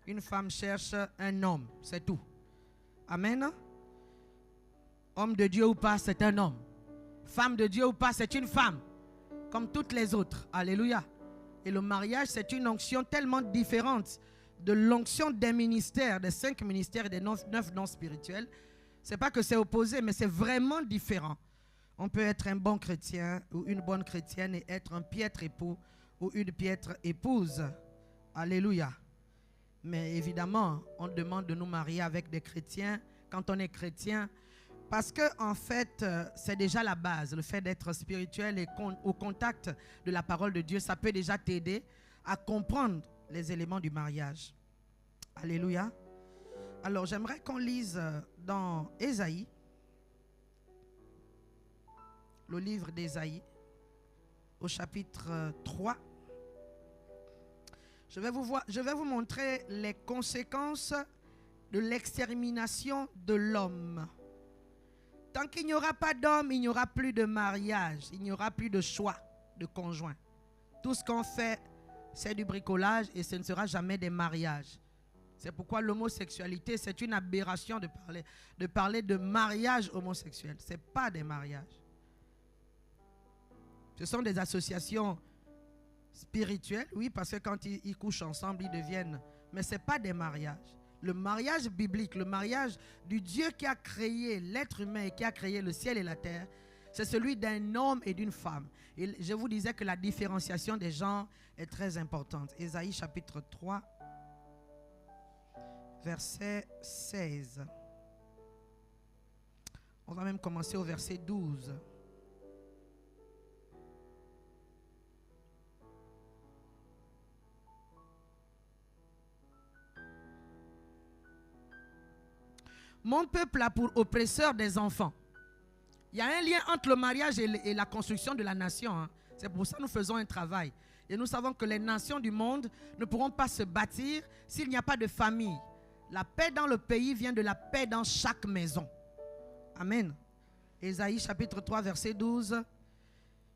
Une femme cherche un homme, c'est tout. Amen. Homme de Dieu ou pas, c'est un homme. Femme de Dieu ou pas, c'est une femme. Comme toutes les autres. Alléluia. Et le mariage, c'est une onction tellement différente de l'onction des ministères, des 5 ministères et des 9 dons spirituels. Ce n'est pas que c'est opposé, mais c'est vraiment différent. On peut être un bon chrétien ou une bonne chrétienne et être un piètre époux ou une piètre épouse. Alléluia. Mais évidemment, on demande de nous marier avec des chrétiens quand on est chrétien. Parce que en fait, c'est déjà la base. Le fait d'être spirituel et au contact de la parole de Dieu, ça peut déjà t'aider à comprendre les éléments du mariage. Alléluia. Alors, j'aimerais qu'on lise dans Ésaïe, le livre d'Ésaïe, au chapitre 3. Je vais vous montrer les conséquences de l'extermination de l'homme. Tant qu'il n'y aura pas d'homme, il n'y aura plus de mariage, il n'y aura plus de choix de conjoint. Tout ce qu'on fait, c'est du bricolage et ce ne sera jamais des mariages. C'est pourquoi l'homosexualité, c'est une aberration de parler de mariage homosexuel. Ce n'est pas des mariages. Ce sont des associations spirituelles, oui, parce que quand ils couchent ensemble, ils deviennent... Mais ce n'est pas des mariages. Le mariage biblique, le mariage du Dieu qui a créé l'être humain et qui a créé le ciel et la terre, c'est celui d'un homme et d'une femme. Et je vous disais que la différenciation des genres est très importante. Ésaïe chapitre 3, verset 16. On va même commencer au verset 12. Mon peuple a pour oppresseur des enfants. Il y a un lien entre le mariage et la construction de la nation. Hein. C'est pour ça que nous faisons un travail. Et nous savons que les nations du monde ne pourront pas se bâtir s'il n'y a pas de famille. La paix dans le pays vient de la paix dans chaque maison. Amen. Ésaïe chapitre 3 verset 12.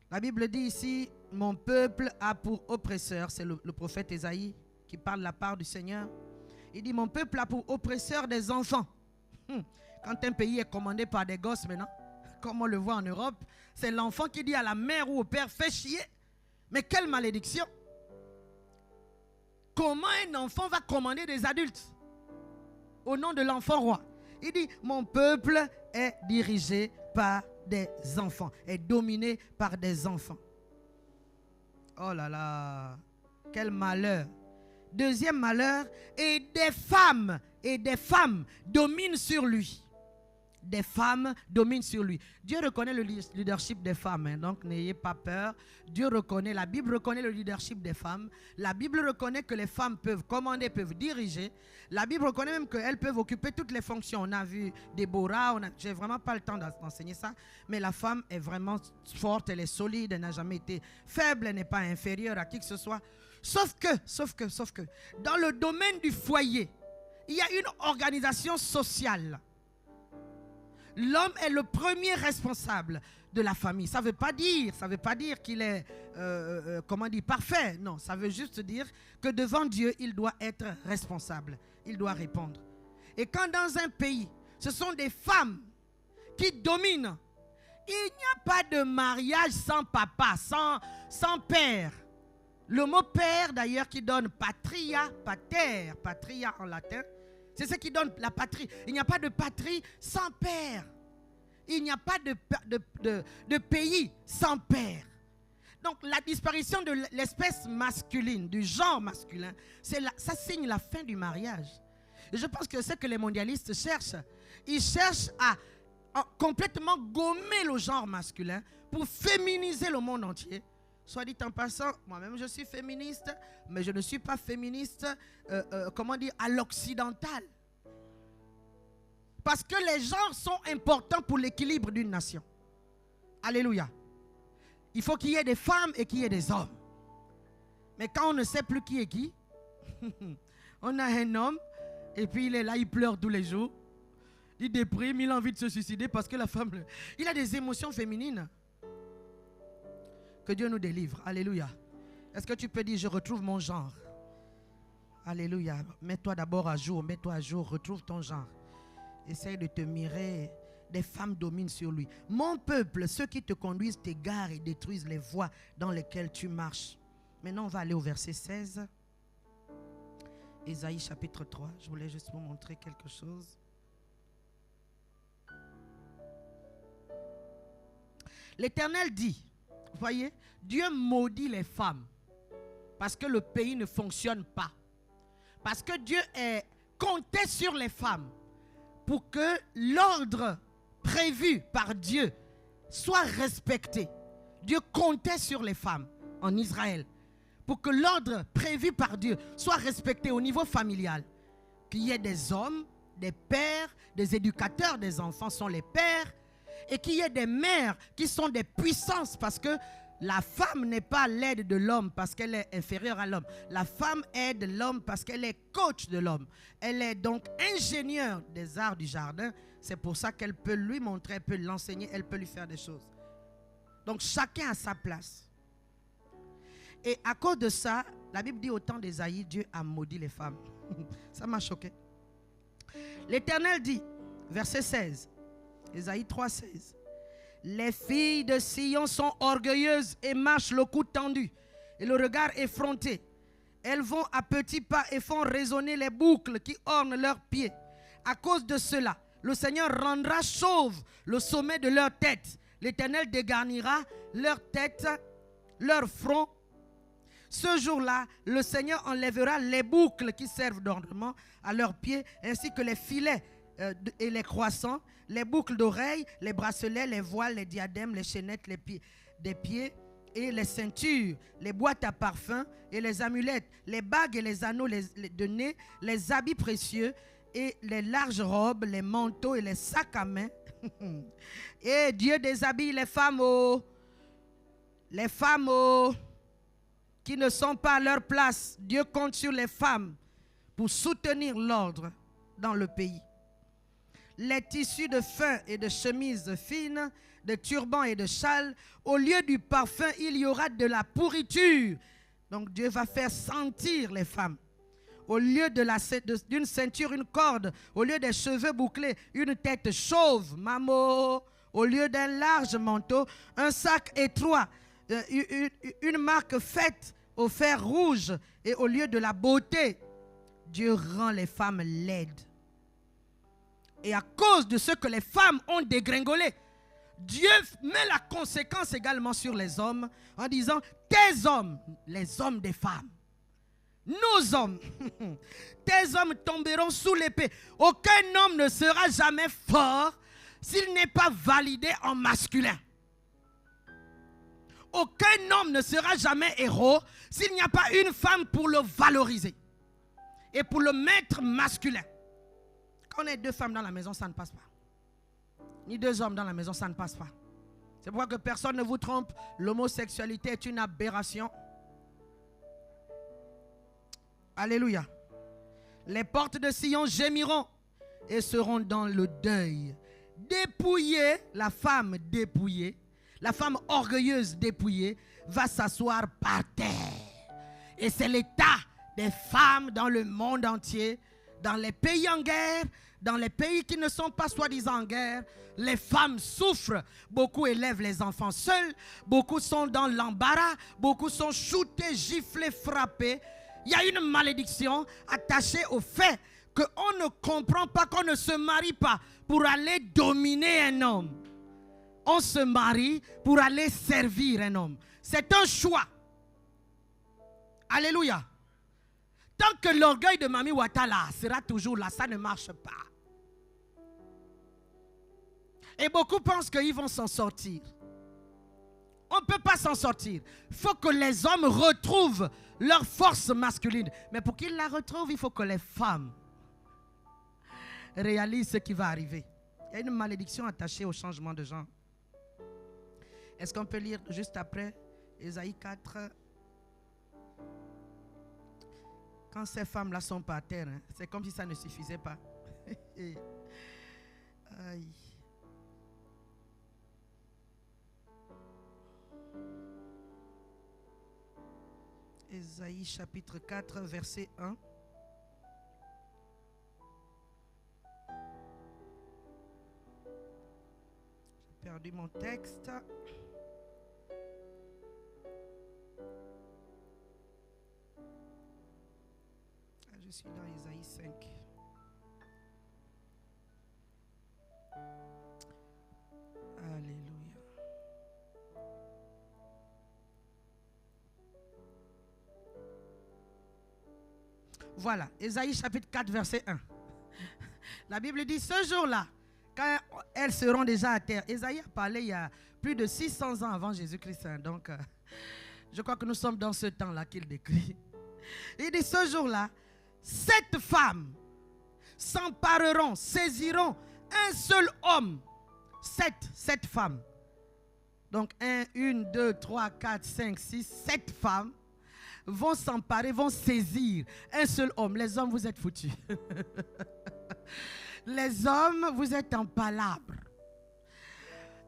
La Bible dit ici, mon peuple a pour oppresseur, c'est le prophète Ésaïe qui parle de la part du Seigneur. Il dit, mon peuple a pour oppresseur des enfants. Quand un pays est commandé par des gosses maintenant, comme on le voit en Europe, c'est l'enfant qui dit à la mère ou au père, fais chier. Mais quelle malédiction! Comment un enfant va commander des adultes au nom de l'enfant roi? Il dit, mon peuple est dirigé par des enfants, est dominé par des enfants. Oh là là, quel malheur! Deuxième malheur, et des femmes dominent sur lui. Des femmes dominent sur lui. Dieu reconnaît le leadership des femmes, hein, donc n'ayez pas peur. Dieu reconnaît, la Bible reconnaît le leadership des femmes. La Bible reconnaît que les femmes peuvent commander, peuvent diriger. La Bible reconnaît même qu'elles peuvent occuper toutes les fonctions. On a vu Déborah, j'ai vraiment pas le temps d'enseigner ça, mais la femme est vraiment forte, elle est solide, elle n'a jamais été faible, elle n'est pas inférieure à qui que ce soit. Sauf que, dans le domaine du foyer, il y a une organisation sociale. L'homme est le premier responsable de la famille. Ça ne veut pas dire qu'il est, parfait. Non, ça veut juste dire que devant Dieu, il doit être responsable. Il doit répondre. Et quand dans un pays, ce sont des femmes qui dominent, il n'y a pas de mariage sans papa, sans père. Le mot père d'ailleurs qui donne patria, pater, patria en latin, c'est ce qui donne la patrie. Il n'y a pas de patrie sans père. Il n'y a pas de pays sans père. Donc la disparition de l'espèce masculine, du genre masculin, ça signe la fin du mariage. Et je pense que c'est ce que les mondialistes cherchent. Ils cherchent à complètement gommer le genre masculin pour féminiser le monde entier. Soit dit en passant, moi-même je suis féministe, mais je ne suis pas féministe, comment dire, à l'occidental. Parce que les genres sont importants pour l'équilibre d'une nation. Alléluia. Il faut qu'il y ait des femmes et qu'il y ait des hommes. Mais quand on ne sait plus qui est qui, on a un homme, et puis il est là, il pleure tous les jours. Il déprime, il a envie de se suicider parce que la femme, il a des émotions féminines. Que Dieu nous délivre. Alléluia. Est-ce que tu peux dire, je retrouve mon genre? Alléluia. Mets-toi d'abord à jour, retrouve ton genre. Essaye de te mirer. Des femmes dominent sur lui. Mon peuple, ceux qui te conduisent t'égarent et détruisent les voies dans lesquelles tu marches. Maintenant, on va aller au verset 16. Ésaïe chapitre 3. Je voulais juste vous montrer quelque chose. L'Éternel dit, vous voyez, Dieu maudit les femmes parce que le pays ne fonctionne pas. Parce que Dieu est compté sur les femmes pour que l'ordre prévu par Dieu soit respecté. Dieu comptait sur les femmes en Israël pour que l'ordre prévu par Dieu soit respecté au niveau familial. Qu'il y ait des hommes, des pères, des éducateurs des enfants sont les pères, et qu'il y ait des mères qui sont des puissances parce que la femme n'est pas l'aide de l'homme parce qu'elle est inférieure à l'homme. La femme aide l'homme parce qu'elle est coach de l'homme. Elle est donc ingénieure des arts du jardin. C'est pour ça qu'elle peut lui montrer, elle peut l'enseigner, elle peut lui faire des choses. Donc chacun a sa place. Et à cause de ça, la Bible dit au temps d'Ésaïe, Dieu a maudit les femmes. Ça m'a choqué. L'Éternel dit, verset 16, Ésaïe 3, 16. Les filles de Sion sont orgueilleuses et marchent le cou tendu et le regard effronté. Elles vont à petits pas et font résonner les boucles qui ornent leurs pieds. À cause de cela, le Seigneur rendra chauve le sommet de leur tête. L'Éternel dégarnira leur tête, leur front. Ce jour-là, le Seigneur enlèvera les boucles qui servent d'ornement à leurs pieds, ainsi que les filets et les croissants, les boucles d'oreilles, les bracelets, les voiles, les diadèmes, les chaînettes, des pieds et les ceintures, les boîtes à parfum et les amulettes, les bagues et les anneaux de nez, les habits précieux et les larges robes, les manteaux et les sacs à main. Et Dieu déshabille les femmes qui ne sont pas à leur place. Dieu compte sur les femmes pour soutenir l'ordre dans le pays. Les tissus de fin et de chemises fines, de turbans et de châles, au lieu du parfum, il y aura de la pourriture. Donc Dieu va faire sentir les femmes. Au lieu d'une ceinture, une corde. Au lieu des cheveux bouclés, une tête chauve, mamo. Au lieu d'un large manteau, un sac étroit. Une marque faite au fer rouge. Et au lieu de la beauté, Dieu rend les femmes laides. Et à cause de ce que les femmes ont dégringolé, Dieu met la conséquence également sur les hommes en disant, tes hommes, les hommes des femmes, nos hommes, tes hommes tomberont sous l'épée. Aucun homme ne sera jamais fort s'il n'est pas validé en masculin. Aucun homme ne sera jamais héros s'il n'y a pas une femme pour le valoriser et pour le mettre masculin. Quand on est deux femmes dans la maison, ça ne passe pas. Ni deux hommes dans la maison, ça ne passe pas. C'est pourquoi que personne ne vous trompe. L'homosexualité est une aberration. Alléluia. Les portes de Sion gémiront et seront dans le deuil. Dépouillée, la femme dépouillée, la femme orgueilleuse dépouillée, va s'asseoir par terre. Et c'est l'état des femmes dans le monde entier Dans les pays en guerre, dans les pays qui ne sont pas soi-disant en guerre, les femmes souffrent. Beaucoup élèvent les enfants seuls. Beaucoup sont dans l'embarras. Beaucoup sont shootés, giflés, frappés. Il y a une malédiction attachée au fait qu'on ne comprend pas, qu'on ne se marie pas pour aller dominer un homme. On se marie pour aller servir un homme. C'est un choix. Alléluia. Tant que l'orgueil de Mami Ouattara sera toujours là, ça ne marche pas. Et beaucoup pensent qu'ils vont s'en sortir. On ne peut pas s'en sortir. Il faut que les hommes retrouvent leur force masculine. Mais pour qu'ils la retrouvent, il faut que les femmes réalisent ce qui va arriver. Il y a une malédiction attachée au changement de genre. Est-ce qu'on peut lire juste après Ésaïe 4? Quand ces femmes-là sont par terre, hein, c'est comme si ça ne suffisait pas. Aïe. Ésaïe chapitre 4, verset 1. J'ai perdu mon texte. Je suis dans Ésaïe 5. Alléluia. Voilà, Ésaïe chapitre 4, verset 1. La Bible dit, ce jour-là, quand elles seront déjà à terre. Ésaïe a parlé il y a plus de 600 ans avant Jésus-Christ. Donc, je crois que nous sommes dans ce temps-là qu'il décrit. Il dit, ce jour-là, 7 femmes s'empareront, saisiront un seul homme. 7 femmes. Donc 1, 2, 3, 4, 5, 6, 7 femmes vont s'emparer, vont saisir un seul homme. Les hommes, vous êtes foutus. Les hommes, vous êtes en palabre.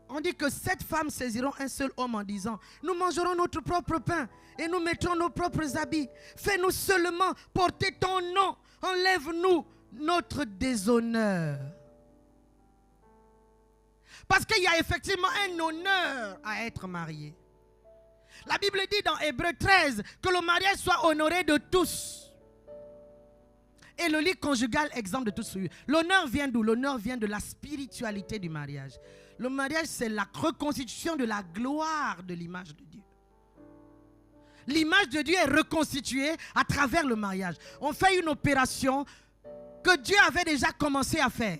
On dit que 7 femmes saisiront un seul homme en disant, nous mangerons notre propre pain et nous mettrons nos propres habits. Fais-nous seulement porter ton nom. Enlève-nous notre déshonneur. Parce qu'il y a effectivement un honneur à être marié. La Bible dit dans Hébreux 13 que le mariage soit honoré de tous. Et le lit conjugal exempt de tout souillure. L'honneur vient d'où? L'honneur vient de la spiritualité du mariage. Le mariage, c'est la reconstitution de la gloire de l'image de Dieu. L'image de Dieu est reconstituée à travers le mariage. On fait une opération que Dieu avait déjà commencé à faire.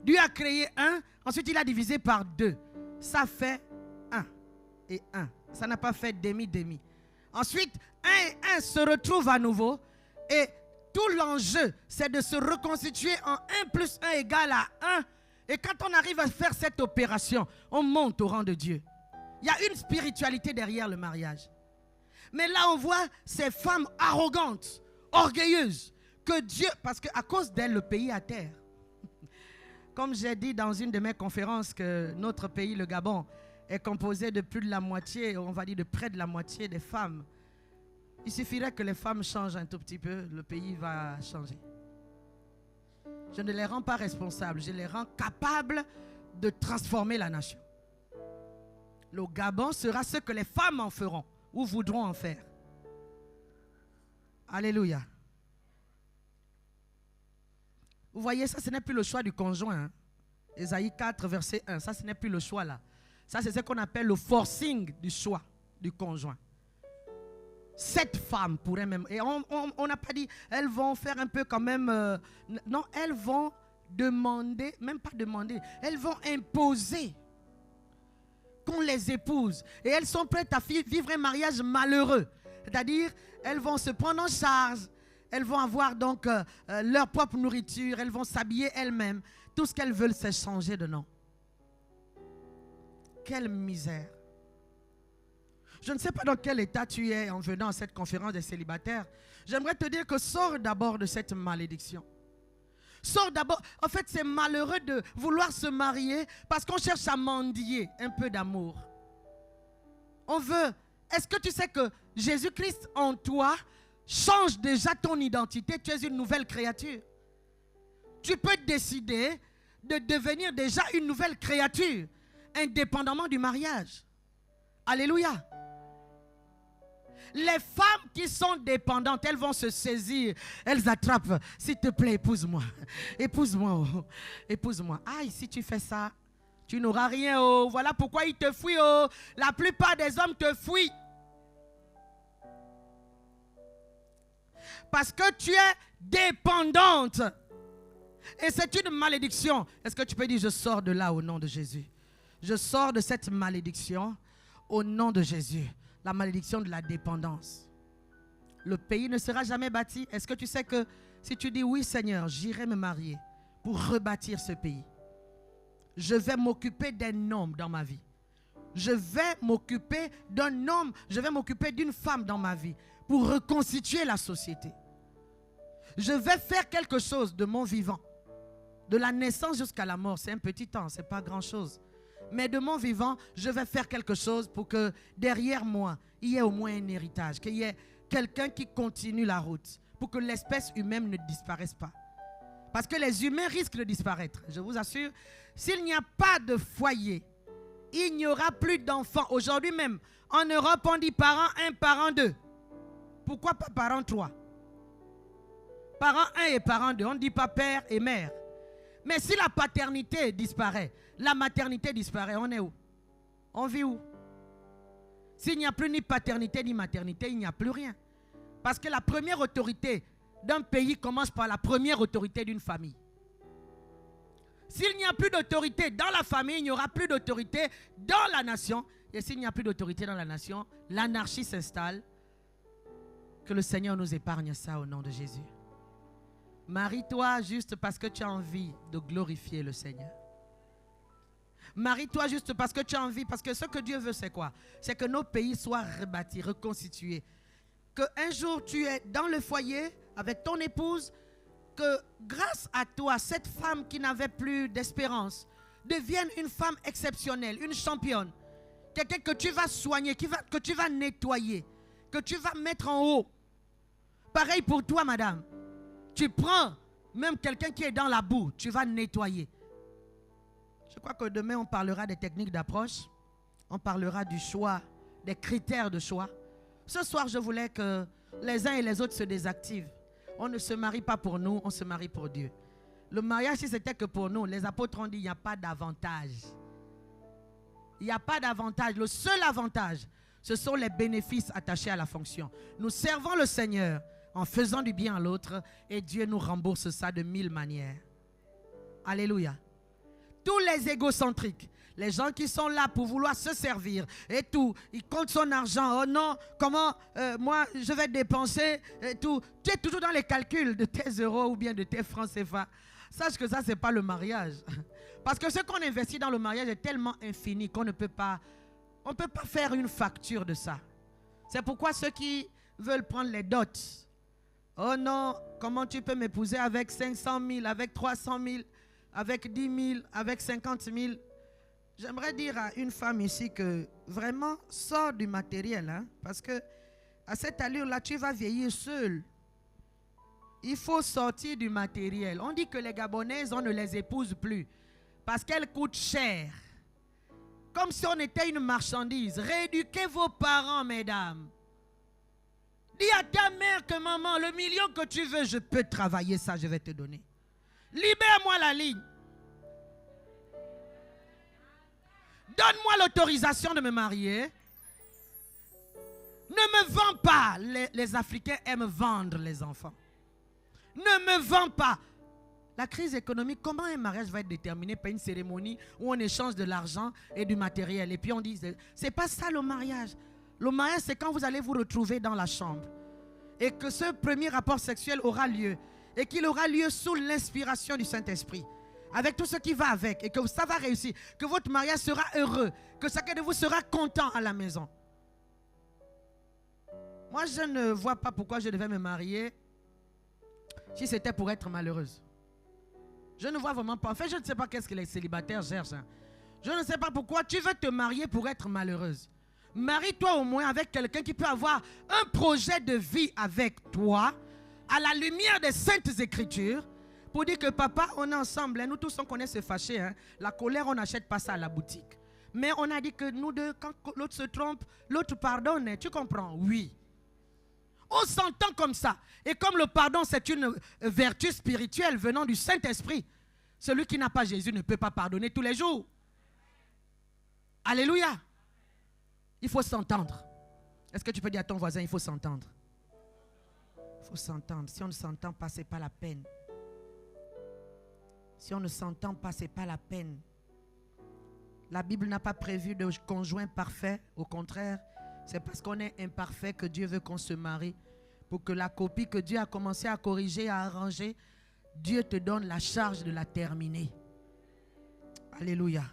Dieu a créé 1, ensuite il a divisé par 2. Ça fait 1 et 1. Ça n'a pas fait demi-demi. Ensuite, 1 et 1 se retrouvent à nouveau. Et tout l'enjeu, c'est de se reconstituer en 1 plus 1 égale à 1. Et quand on arrive à faire cette opération, on monte au rang de Dieu. Il y a une spiritualité derrière le mariage. Mais là, on voit ces femmes arrogantes, orgueilleuses, que Dieu, parce qu'à cause d'elles, le pays est à terre. Comme j'ai dit dans une de mes conférences que notre pays, le Gabon, est composé de plus de la moitié, on va dire de près de la moitié des femmes. Il suffirait que les femmes changent un tout petit peu, le pays va changer. Je ne les rends pas responsables, je les rends capables de transformer la nation. Le Gabon sera ce que les femmes en feront ou voudront en faire. Alléluia. Vous voyez, ça ce n'est plus le choix du conjoint. Hein? Ésaïe 4, verset 1, ça ce n'est plus le choix là. Ça c'est ce qu'on appelle le forcing du choix du conjoint. 7 femmes pourraient même, et on n'a pas dit, elles vont faire un peu quand même, non, elles vont demander, même pas demander, elles vont imposer qu'on les épouse. Et elles sont prêtes à vivre un mariage malheureux. C'est-à-dire, elles vont se prendre en charge, elles vont avoir donc leur propre nourriture, elles vont s'habiller elles-mêmes. Tout ce qu'elles veulent, c'est changer de nom. Quelle misère. Je ne sais pas dans quel état tu es en venant à cette conférence des célibataires. J'aimerais te dire que sors d'abord de cette malédiction. Sors d'abord. En fait, c'est malheureux de vouloir se marier parce qu'on cherche à mendier un peu d'amour. On veut. Est-ce que tu sais que Jésus-Christ en toi change déjà ton identité? Tu es une nouvelle créature. tu peux décider de devenir déjà une nouvelle créature, indépendamment du mariage. Alléluia. Les femmes qui sont dépendantes, elles vont se saisir, elles attrapent. S'il te plaît, épouse-moi. Épouse-moi. Oh. Épouse-moi. Aïe, si tu fais ça, tu n'auras rien. Oh. Voilà pourquoi ils te fuient. Oh. La plupart des hommes te fuient. Parce que tu es dépendante. Et c'est une malédiction. Est-ce que tu peux dire, je sors de là au nom de Jésus? Je sors de cette malédiction au nom de Jésus. La malédiction de la dépendance. Le pays ne sera jamais bâti. Est-ce que tu sais que si tu dis oui Seigneur, j'irai me marier pour rebâtir ce pays. Je vais m'occuper d'un homme dans ma vie. Je vais m'occuper d'un homme, je vais m'occuper d'une femme dans ma vie pour reconstituer la société. Je vais faire quelque chose de mon vivant. De la naissance jusqu'à la mort, c'est un petit temps, ce n'est pas grand-chose. Mais de mon vivant, je vais faire quelque chose pour que derrière moi, il y ait au moins un héritage, qu'il y ait quelqu'un qui continue la route, pour que l'espèce humaine ne disparaisse pas. Parce que les humains risquent de disparaître, je vous assure. S'il n'y a pas de foyer, il n'y aura plus d'enfants. Aujourd'hui même, en Europe, on dit parent 1, parent 2. Pourquoi pas parent 3? Parent 1 et parent 2, on ne dit pas père et mère. Mais si la paternité disparaît, la maternité disparaît, on est où? On vit où? S'il n'y a plus ni paternité ni maternité, il n'y a plus rien. Parce que la première autorité d'un pays commence par la première autorité d'une famille. S'il n'y a plus d'autorité dans la famille, il n'y aura plus d'autorité dans la nation. Et s'il n'y a plus d'autorité dans la nation, l'anarchie s'installe. Que le Seigneur nous épargne ça au nom de Jésus. Marie-toi juste parce que tu as envie de glorifier le Seigneur. Marie-toi juste parce que tu as envie, parce que ce que Dieu veut c'est quoi? C'est que nos pays soient rebâtis, reconstitués. Qu'un jour tu es dans le foyer avec ton épouse, que grâce à toi, cette femme qui n'avait plus d'espérance devienne une femme exceptionnelle, une championne. Quelqu'un que tu vas soigner, que tu vas nettoyer, que tu vas mettre en haut. Pareil pour toi, madame. Tu prends même quelqu'un qui est dans la boue, tu vas nettoyer. Je crois que demain, on parlera des techniques d'approche. On parlera du choix, des critères de choix. Ce soir, je voulais que les uns et les autres se désactivent. On ne se marie pas pour nous, on se marie pour Dieu. Le mariage, si c'était que pour nous, les apôtres ont dit, il n'y a pas d'avantage. Il n'y a pas d'avantage. Le seul avantage, ce sont les bénéfices attachés à la fonction. Nous servons le Seigneur en faisant du bien à l'autre et Dieu nous rembourse ça de 1000 manières. Alléluia. Tous les égocentriques, les gens qui sont là pour vouloir se servir et tout, ils comptent son argent. Oh non, comment moi je vais dépenser et tout. Tu es toujours dans les calculs de tes euros ou bien de tes francs CFA. Sache que ça, ce n'est pas le mariage. Parce que ce qu'on investit dans le mariage est tellement infini qu'on ne peut pas, on ne peut pas faire une facture de ça. C'est pourquoi ceux qui veulent prendre les dots, oh non, comment tu peux m'épouser avec 500 000, avec 300 000, avec 10 000, avec 50 000. J'aimerais dire à une femme ici que vraiment sors du matériel. Hein, parce que à cette allure-là, tu vas vieillir seul. Il faut sortir du matériel. On dit que les Gabonaises, on ne les épouse plus. Parce qu'elles coûtent cher. Comme si on était une marchandise. Rééduquez vos parents, mesdames. Dis à ta mère que maman, le million que tu veux, je peux travailler ça, je vais te donner. Libère-moi la ligne. Donne-moi l'autorisation de me marier. Ne me vends pas. Les Africains aiment vendre les enfants. Ne me vends pas. La crise économique, comment un mariage va être déterminé par une cérémonie où on échange de l'argent et du matériel? Et puis on dit, c'est pas ça le mariage. Le mariage, c'est quand vous allez vous retrouver dans la chambre. Et que ce premier rapport sexuel aura lieu. Et qu'il aura lieu sous l'inspiration du Saint-Esprit. Avec tout ce qui va avec. Et que ça va réussir. Que votre mariage sera heureux. Que chacun de vous sera content à la maison. Moi, je ne vois pas pourquoi je devais me marier si c'était pour être malheureuse. Je ne vois vraiment pas. En fait, je ne sais pas qu'est-ce que les célibataires cherchent. Hein. Je ne sais pas pourquoi tu veux te marier pour être malheureuse. Marie-toi au moins avec quelqu'un qui peut avoir un projet de vie avec toi, à la lumière des Saintes Écritures, Pour dire que papa, on est ensemble. Hein. Nous tous, on connaît se fâcher. Hein. La colère, on n'achète pas ça à la boutique. Mais on a dit que nous deux, quand l'autre se trompe, l'autre pardonne. Tu comprends? Oui. On s'entend comme ça. Et comme le pardon, c'est une vertu spirituelle venant du Saint-Esprit, celui qui n'a pas Jésus ne peut pas pardonner tous les jours. Alléluia. Il faut s'entendre. Est-ce que tu peux dire à ton voisin, il faut s'entendre? Il faut s'entendre. Si on ne s'entend pas, ce n'est pas la peine. Si on ne s'entend pas, ce n'est pas la peine. La Bible n'a pas prévu de conjoint parfait. Au contraire, c'est parce qu'on est imparfait que Dieu veut qu'on se marie. Pour que la copie que Dieu a commencé à corriger, à arranger, Dieu te donne la charge de la terminer. Alléluia.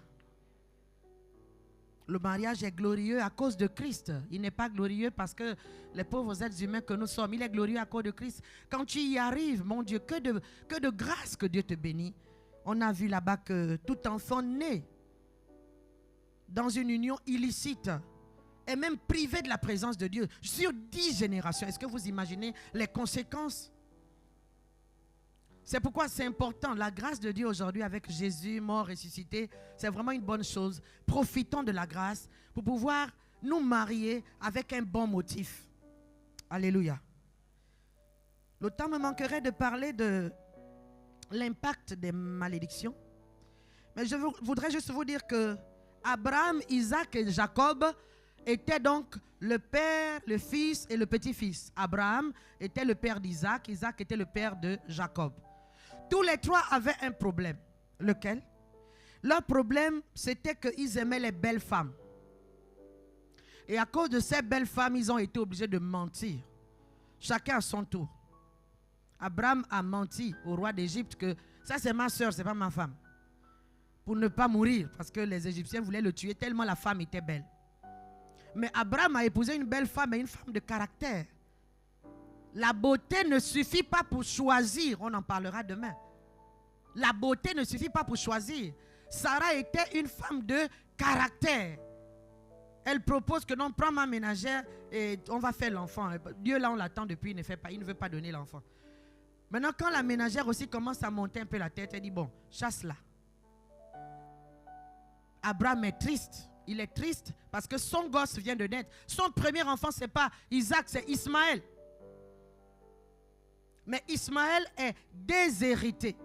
Le mariage est glorieux à cause de Christ. Il n'est pas glorieux parce que les pauvres êtres humains que nous sommes. Il est glorieux à cause de Christ. Quand tu y arrives, mon Dieu, que de grâce que Dieu te bénit. On a vu là-bas que tout enfant né dans une union illicite est même privé de la présence de Dieu sur 10 générations. Est-ce que vous imaginez les conséquences? C'est pourquoi c'est important. La grâce de Dieu aujourd'hui avec Jésus mort, ressuscité, c'est vraiment une bonne chose. Profitons de la grâce pour pouvoir nous marier avec un bon motif. Alléluia. Le temps me manquerait de parler de l'impact des malédictions. Mais je voudrais juste vous dire que Abraham, Isaac et Jacob étaient donc le père, le fils et le petit-fils. Abraham était le père d'Isaac, Isaac était le père de Jacob. Tous les trois avaient un problème. Lequel? Leur problème, c'était qu'ils aimaient les belles femmes. Et à cause de ces belles femmes, ils ont été obligés de mentir. Chacun à son tour. Abraham a menti au roi d'Égypte que ça c'est ma soeur, c'est pas ma femme. Pour ne pas mourir, parce que les Égyptiens voulaient le tuer tellement la femme était belle. Mais Abraham a épousé une belle femme et une femme de caractère. La beauté ne suffit pas pour choisir. On en parlera demain. La beauté ne suffit pas pour choisir. Sarah était une femme de caractère. Elle propose que non, prends ma ménagère et on va faire l'enfant. Dieu là on l'attend depuis, il ne veut pas donner l'enfant. Maintenant quand la ménagère aussi commence à monter un peu la tête, elle dit bon, chasse-la. Abraham est triste. Il est triste parce que son gosse vient de naître. Son premier enfant, ce n'est pas Isaac, c'est Ismaël. Mais Ismaël est déshérité.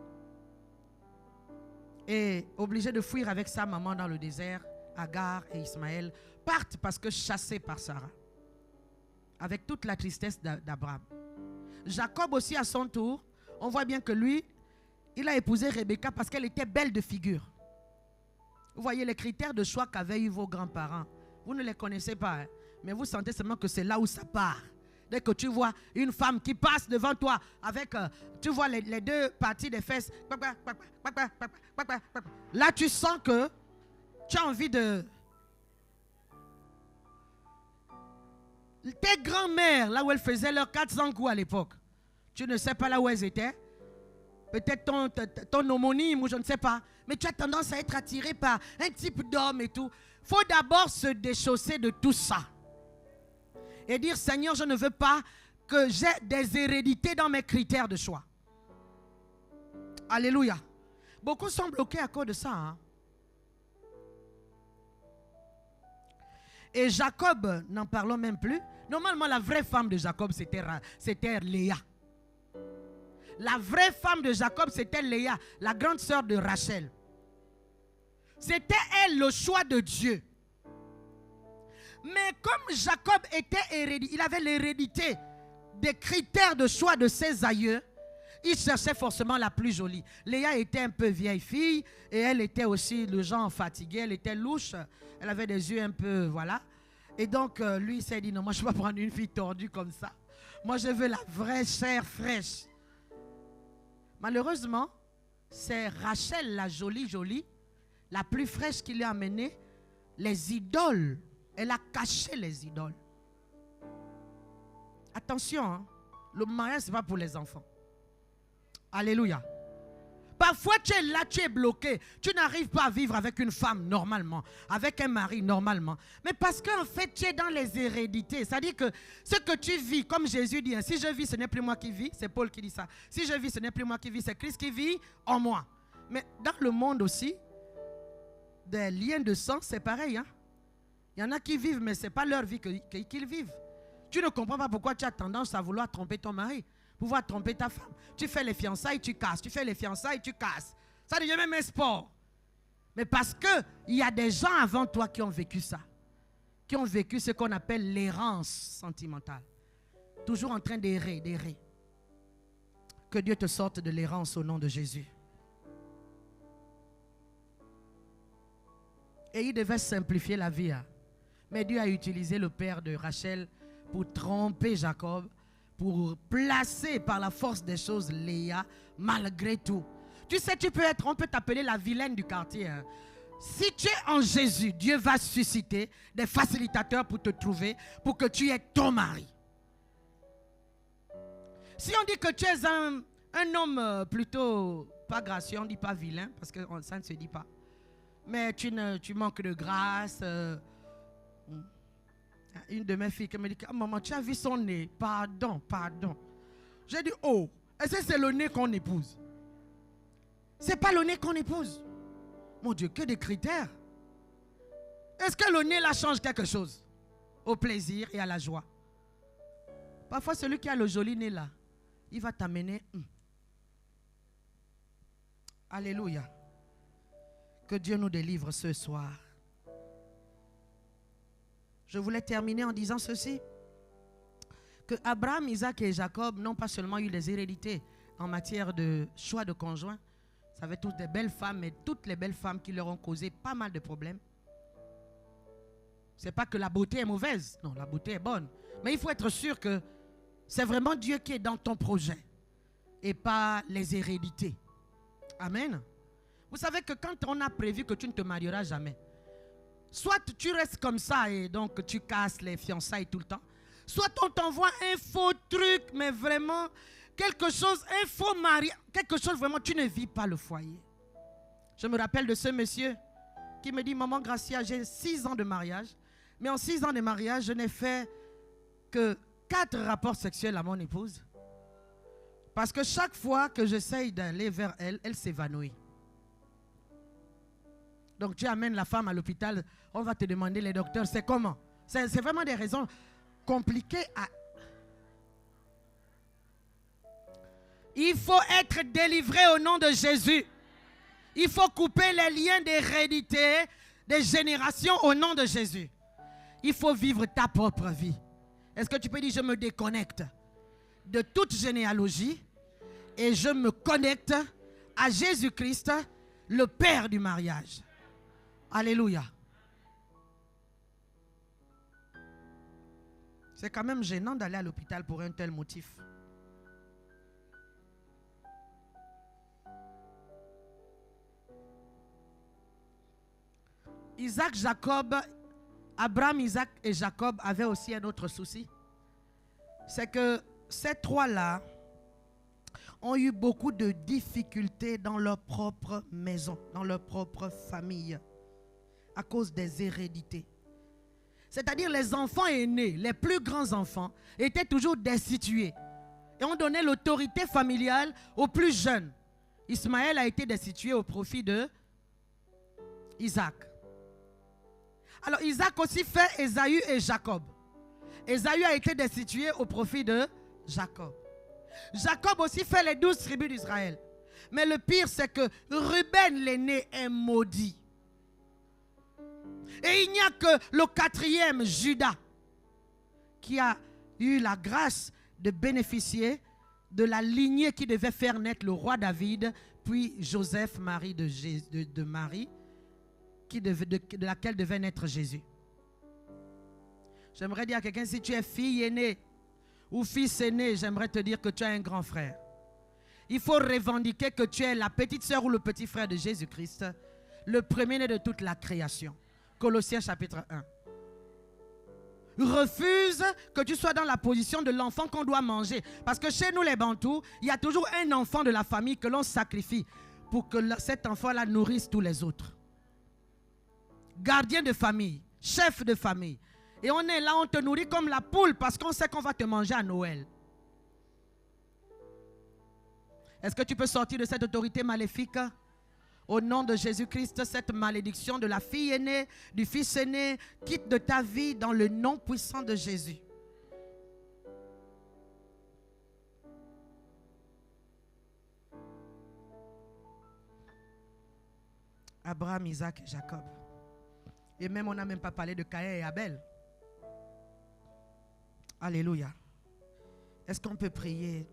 Et obligé de fuir avec sa maman dans le désert. Agar et Ismaël partent parce que chassés par Sarah. Avec toute la tristesse d'Abraham. Jacob aussi à son tour, on voit bien que lui, il a épousé Rebecca parce qu'elle était belle de figure. Vous voyez les critères de choix qu'avaient eu vos grands-parents. Vous ne les connaissez pas, hein? Mais vous sentez seulement que c'est là où ça part. Dès que tu vois une femme qui passe devant toi avec, tu vois les deux parties des fesses. Là, tu sens que tu as envie de... Tes grands-mères, là où elles faisaient leurs 400 coups à l'époque, tu ne sais pas là où elles étaient. Peut-être ton homonyme ou je ne sais pas. Mais tu as tendance à être attiré par un type d'homme et tout. Il faut d'abord se déchausser de tout ça. Et dire, Seigneur, je ne veux pas que j'ai des hérédités dans mes critères de choix. Alléluia. Beaucoup sont bloqués à cause de ça. Hein? Et Jacob, n'en parlons même plus. Normalement, la vraie femme de Jacob, c'était Léa. La vraie femme de Jacob, c'était Léa, la grande sœur de Rachel. C'était elle le choix de Dieu. Mais comme Jacob était hérédité, il avait l'hérédité des critères de choix de ses aïeux, il cherchait forcément la plus jolie. Léa était un peu vieille fille et elle était aussi le genre fatigué, elle était louche, elle avait des yeux un peu, voilà. Et donc lui il s'est dit non, moi je ne vais pas prendre une fille tordue comme ça. Moi je veux la vraie chair fraîche. Malheureusement, c'est Rachel, la jolie, la plus fraîche qui lui a amené les idoles. Elle a caché les idoles. Attention, hein, le mariage, ce n'est pas pour les enfants. Alléluia. Parfois, tu es là, tu es bloqué. Tu n'arrives pas à vivre avec une femme normalement, avec un mari normalement. Mais parce qu'en fait, tu es dans les hérédités. C'est-à-dire que ce que tu vis, comme Jésus dit, hein, si je vis, ce n'est plus moi qui vis. C'est Paul qui dit ça. Si je vis, ce n'est plus moi qui vis, c'est Christ qui vit en moi. Mais dans le monde aussi, des liens de sang, c'est pareil. Hein? Il y en a qui vivent, mais ce n'est pas leur vie qu'ils vivent. Tu ne comprends pas pourquoi tu as tendance à vouloir tromper ton mari, pouvoir tromper ta femme. Tu fais les fiançailles, tu casses. Tu fais les fiançailles, tu casses. Ça devient même un sport. Mais parce qu'il y a des gens avant toi qui ont vécu ça. Qui ont vécu ce qu'on appelle l'errance sentimentale. Toujours en train d'errer, d'errer. Que Dieu te sorte de l'errance au nom de Jésus. Et il devait simplifier la vie. Hein. Mais Dieu a utilisé le père de Rachel pour tromper Jacob, pour placer par la force des choses Léa, malgré tout. Tu sais, on peut t'appeler la vilaine du quartier. Hein. Si tu es en Jésus, Dieu va susciter des facilitateurs pour te trouver, pour que tu aies ton mari. Si on dit que tu es un homme plutôt, pas gracieux, on ne dit pas vilain, parce que ça ne se dit pas. Mais tu manques de grâce. Une de mes filles qui me dit, oh, maman, tu as vu son nez? Pardon. J'ai dit, oh, est-ce que c'est le nez qu'on épouse? C'est pas le nez qu'on épouse. Mon Dieu, que des critères. Est-ce que le nez là change quelque chose? Au plaisir et à la joie. Parfois, celui qui a le joli nez là, il va t'amener. Alléluia. Que Dieu nous délivre ce soir. Je voulais terminer en disant ceci. Que Abraham, Isaac et Jacob n'ont pas seulement eu des hérédités en matière de choix de conjoint. Ça avait tous des belles femmes, mais toutes les belles femmes qui leur ont causé pas mal de problèmes. Ce n'est pas que la beauté est mauvaise. Non, la beauté est bonne. Mais il faut être sûr que c'est vraiment Dieu qui est dans ton projet et pas les hérédités. Amen. Vous savez que quand on a prévu que tu ne te marieras jamais, soit tu restes comme ça et donc tu casses les fiançailles tout le temps, soit on t'envoie un faux truc, mais vraiment quelque chose, un faux mariage, quelque chose vraiment, tu ne vis pas le foyer. Je me rappelle de ce monsieur qui me dit, maman Gracia, j'ai 6 ans de mariage, mais en 6 ans de mariage, je n'ai fait que 4 rapports sexuels à mon épouse. Parce que chaque fois que j'essaye d'aller vers elle, elle s'évanouit. Donc tu amènes la femme à l'hôpital, on va te demander, les docteurs, c'est comment? C'est vraiment des raisons compliquées à... Il faut être délivré au nom de Jésus. Il faut couper les liens d'hérédité des générations au nom de Jésus. Il faut vivre ta propre vie. Est-ce que tu peux dire, je me déconnecte de toute généalogie et je me connecte à Jésus-Christ, le Père du mariage. Alléluia. C'est quand même gênant d'aller à l'hôpital pour un tel motif. Isaac, Jacob, Abraham, Isaac et Jacob avaient aussi un autre souci. C'est que ces trois-là ont eu beaucoup de difficultés dans leur propre maison, dans leur propre famille, à cause des hérédités. C'est-à-dire les enfants aînés, les plus grands enfants, étaient toujours destitués. Et on donnait l'autorité familiale aux plus jeunes. Ismaël a été destitué au profit de Isaac. Alors Isaac aussi fait Ésaü et Jacob. Ésaü a été destitué au profit de Jacob. Jacob aussi fait les 12 tribus d'Israël. Mais le pire, c'est que Ruben l'aîné est maudit. Et il n'y a que le 4e, Judas, qui a eu la grâce de bénéficier de la lignée qui devait faire naître le roi David, puis Joseph, mari de Marie, de laquelle devait naître Jésus. J'aimerais dire à quelqu'un, si tu es fille aînée ou fils aîné, j'aimerais te dire que tu as un grand frère. Il faut revendiquer que tu es la petite sœur ou le petit frère de Jésus-Christ, le premier-né de toute la création. Colossiens chapitre 1. Refuse que tu sois dans la position de l'enfant qu'on doit manger. Parce que chez nous les Bantous, il y a toujours un enfant de la famille que l'on sacrifie pour que cet enfant-là nourrisse tous les autres. Gardien de famille, chef de famille. Et on est là, on te nourrit comme la poule parce qu'on sait qu'on va te manger à Noël. Est-ce que tu peux sortir de cette autorité maléfique? Au nom de Jésus-Christ, cette malédiction de la fille aînée, du fils aîné, quitte de ta vie dans le nom puissant de Jésus. Abraham, Isaac et Jacob. Et même on n'a même pas parlé de Caïn et Abel. Alléluia. Est-ce qu'on peut prier?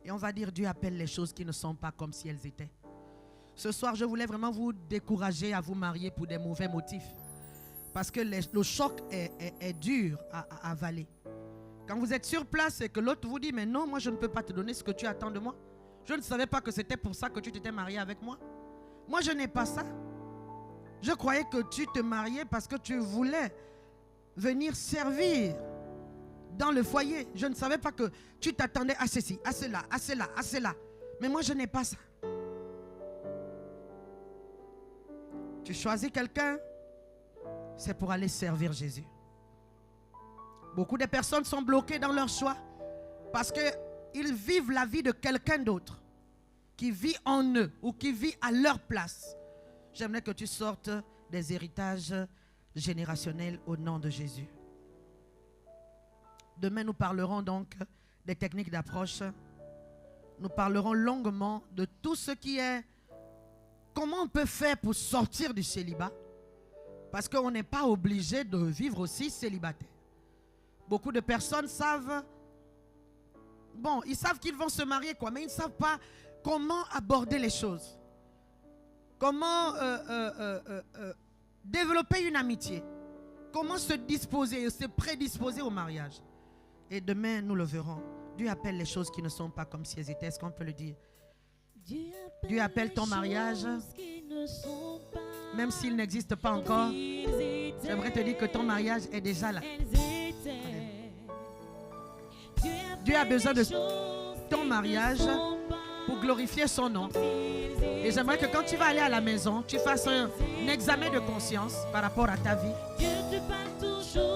Et on va dire, Dieu appelle les choses qui ne sont pas comme si elles étaient. Ce soir, je voulais vraiment vous décourager à vous marier pour des mauvais motifs. Parce que le choc est dur à avaler. Quand vous êtes sur place et que l'autre vous dit, mais non, moi je ne peux pas te donner ce que tu attends de moi. Je ne savais pas que c'était pour ça que tu t'étais marié avec moi. Moi, je n'ai pas ça. Je croyais que tu te mariais parce que tu voulais venir servir dans le foyer. Je ne savais pas que tu t'attendais à ceci, à cela, à cela, à cela. Mais moi, je n'ai pas ça. Tu choisis quelqu'un, c'est pour aller servir Jésus. Beaucoup de personnes sont bloquées dans leur choix parce qu'ils vivent la vie de quelqu'un d'autre qui vit en eux ou qui vit à leur place. J'aimerais que tu sortes des héritages générationnels au nom de Jésus. Demain, nous parlerons donc des techniques d'approche. Nous parlerons longuement de tout ce qui est comment on peut faire pour sortir du célibat. Parce qu'on n'est pas obligé de vivre aussi célibataire. Beaucoup de personnes savent, bon, ils savent qu'ils vont se marier, quoi, mais ils ne savent pas comment aborder les choses. Comment développer une amitié. Comment se disposer, se prédisposer au mariage. Et demain, nous le verrons. Dieu appelle les choses qui ne sont pas comme si elles étaient. Est-ce qu'on peut le dire? Dieu appelle ton mariage, même s'il n'existe pas encore. J'aimerais te dire que ton mariage est déjà là. Dieu a besoin de ton mariage pour glorifier son nom. Et j'aimerais que quand tu vas aller à la maison, tu fasses un examen de conscience par rapport à ta vie,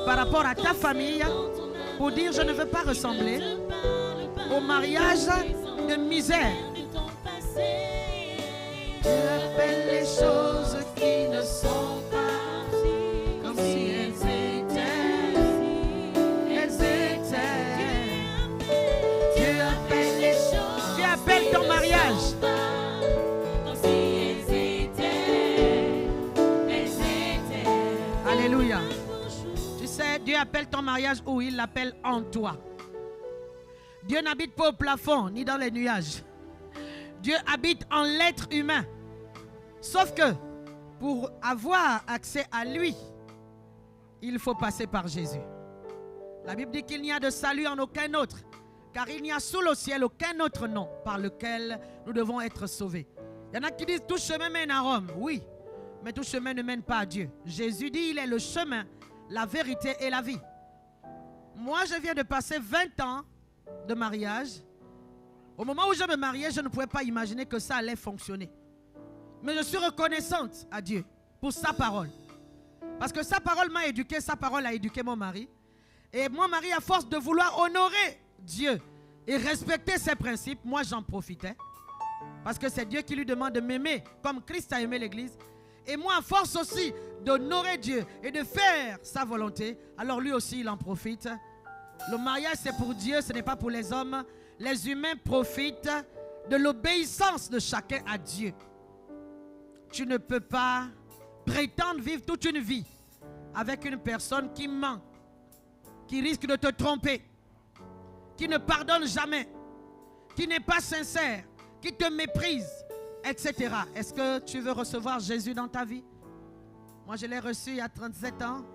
par rapport à ta famille, pour dire je ne veux pas ressembler au mariage de misère. Dieu appelle les choses qui ne sont pas comme si elles étaient. Elles étaient. Dieu appelle les choses. Dieu appelle ton mariage. Comme si elles étaient. Elles étaient. Alléluia. Tu sais, Dieu appelle ton mariage où il l'appelle en toi. Dieu n'habite pas au plafond ni dans les nuages. Dieu habite en l'être humain. Sauf que pour avoir accès à lui, il faut passer par Jésus. La Bible dit qu'il n'y a de salut en aucun autre, car il n'y a sous le ciel aucun autre nom par lequel nous devons être sauvés. Il y en a qui disent tout chemin mène à Rome. Oui, mais tout chemin ne mène pas à Dieu. Jésus dit il est le chemin, la vérité et la vie. Moi, je viens de passer 20 ans de mariage. Au moment où je me mariais, je ne pouvais pas imaginer que ça allait fonctionner. Mais je suis reconnaissante à Dieu pour sa parole. Parce que sa parole m'a éduqué, sa parole a éduqué mon mari. Et mon mari, à force de vouloir honorer Dieu et respecter ses principes, moi j'en profitais. Parce que c'est Dieu qui lui demande de m'aimer comme Christ a aimé l'Église. Et moi, à force aussi d'honorer Dieu et de faire sa volonté, alors lui aussi il en profite. Le mariage c'est pour Dieu, ce n'est pas pour les hommes. Les humains profitent de l'obéissance de chacun à Dieu. Tu ne peux pas prétendre vivre toute une vie avec une personne qui ment, qui risque de te tromper, qui ne pardonne jamais, qui n'est pas sincère, qui te méprise, etc. Est-ce que tu veux recevoir Jésus dans ta vie? Moi, je l'ai reçu il y a 37 ans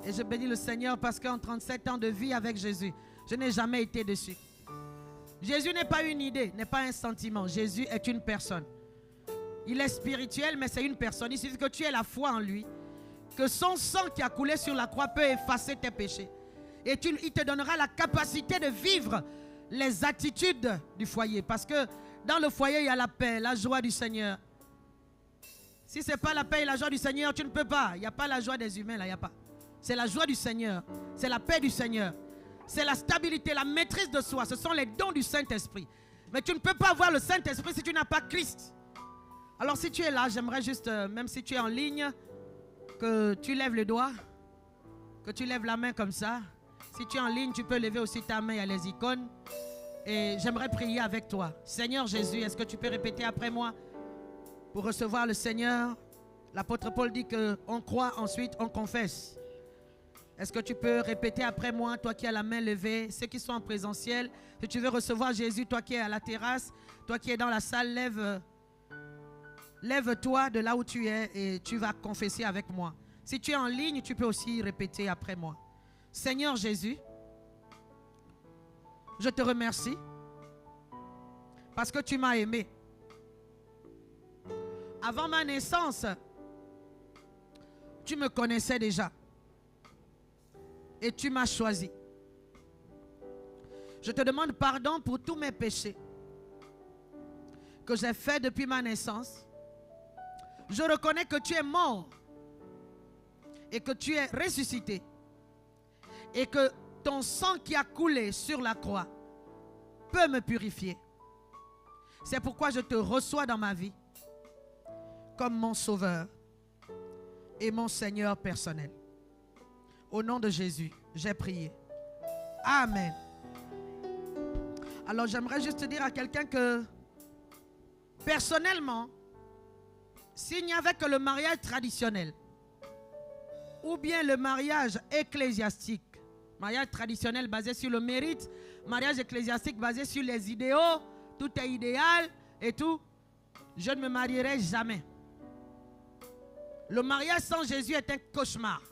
et je bénis le Seigneur parce qu'en 37 ans de vie avec Jésus, je n'ai jamais été déçu. Jésus n'est pas une idée, n'est pas un sentiment. Jésus est une personne. Il est spirituel, mais c'est une personne. Il suffit que tu aies la foi en lui, que son sang qui a coulé sur la croix peut effacer tes péchés. Et il te donnera la capacité de vivre les attitudes du foyer. Parce que Dans le foyer, il y a la paix, la joie du Seigneur. Si ce n'est pas la paix et la joie du Seigneur, tu ne peux pas. Il n'y a pas la joie des humains là, il n'y a pas. C'est la joie du Seigneur. C'est la paix du Seigneur. C'est la stabilité, la maîtrise de soi. Ce sont les dons du Saint-Esprit. Mais tu ne peux pas avoir le Saint-Esprit si tu n'as pas Christ. Alors si tu es là, j'aimerais juste, même si tu es en ligne, que tu lèves le doigt, que tu lèves la main comme ça. Si tu es en ligne, tu peux lever aussi ta main, il y a les icônes. Et j'aimerais prier avec toi. Seigneur Jésus, est-ce que tu peux répéter après moi? Pour recevoir le Seigneur, l'apôtre Paul dit qu'on croit, ensuite on confesse. Est-ce que tu peux répéter après moi, toi qui as la main levée, ceux qui sont en présentiel, si tu veux recevoir Jésus, toi qui es à la terrasse, toi qui es dans la salle, lève-toi de là où tu es et tu vas confesser avec moi. Si tu es en ligne, tu peux aussi répéter après moi. Seigneur Jésus, je te remercie parce que tu m'as aimé. Avant ma naissance, tu me connaissais déjà et tu m'as choisi. Je te demande pardon pour tous mes péchés que j'ai faits depuis ma naissance. Je reconnais que tu es mort et que tu es ressuscité et que ton sang qui a coulé sur la croix peut me purifier. C'est pourquoi je te reçois dans ma vie comme mon sauveur et mon Seigneur personnel. Au nom de Jésus, j'ai prié. Amen. Alors j'aimerais juste te dire à quelqu'un que personnellement, s'il n'y avait que le mariage traditionnel ou bien le mariage ecclésiastique, mariage traditionnel basé sur le mérite, mariage ecclésiastique basé sur les idéaux, tout est idéal et tout, je ne me marierai jamais. Le mariage sans Jésus est un cauchemar.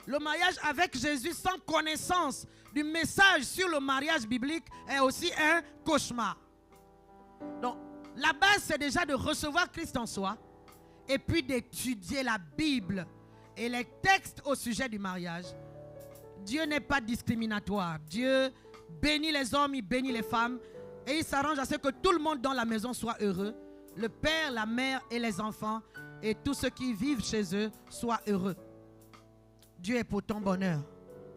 Le mariage avec Jésus sans connaissance du message sur le mariage biblique est aussi un cauchemar. Donc, la base, c'est déjà de recevoir Christ en soi et puis d'étudier la Bible et les textes au sujet du mariage. Dieu n'est pas discriminatoire. Dieu bénit les hommes, il bénit les femmes et il s'arrange à ce que tout le monde dans la maison soit heureux. Le père, la mère et les enfants et tous ceux qui vivent chez eux soient heureux. Dieu est pour ton bonheur.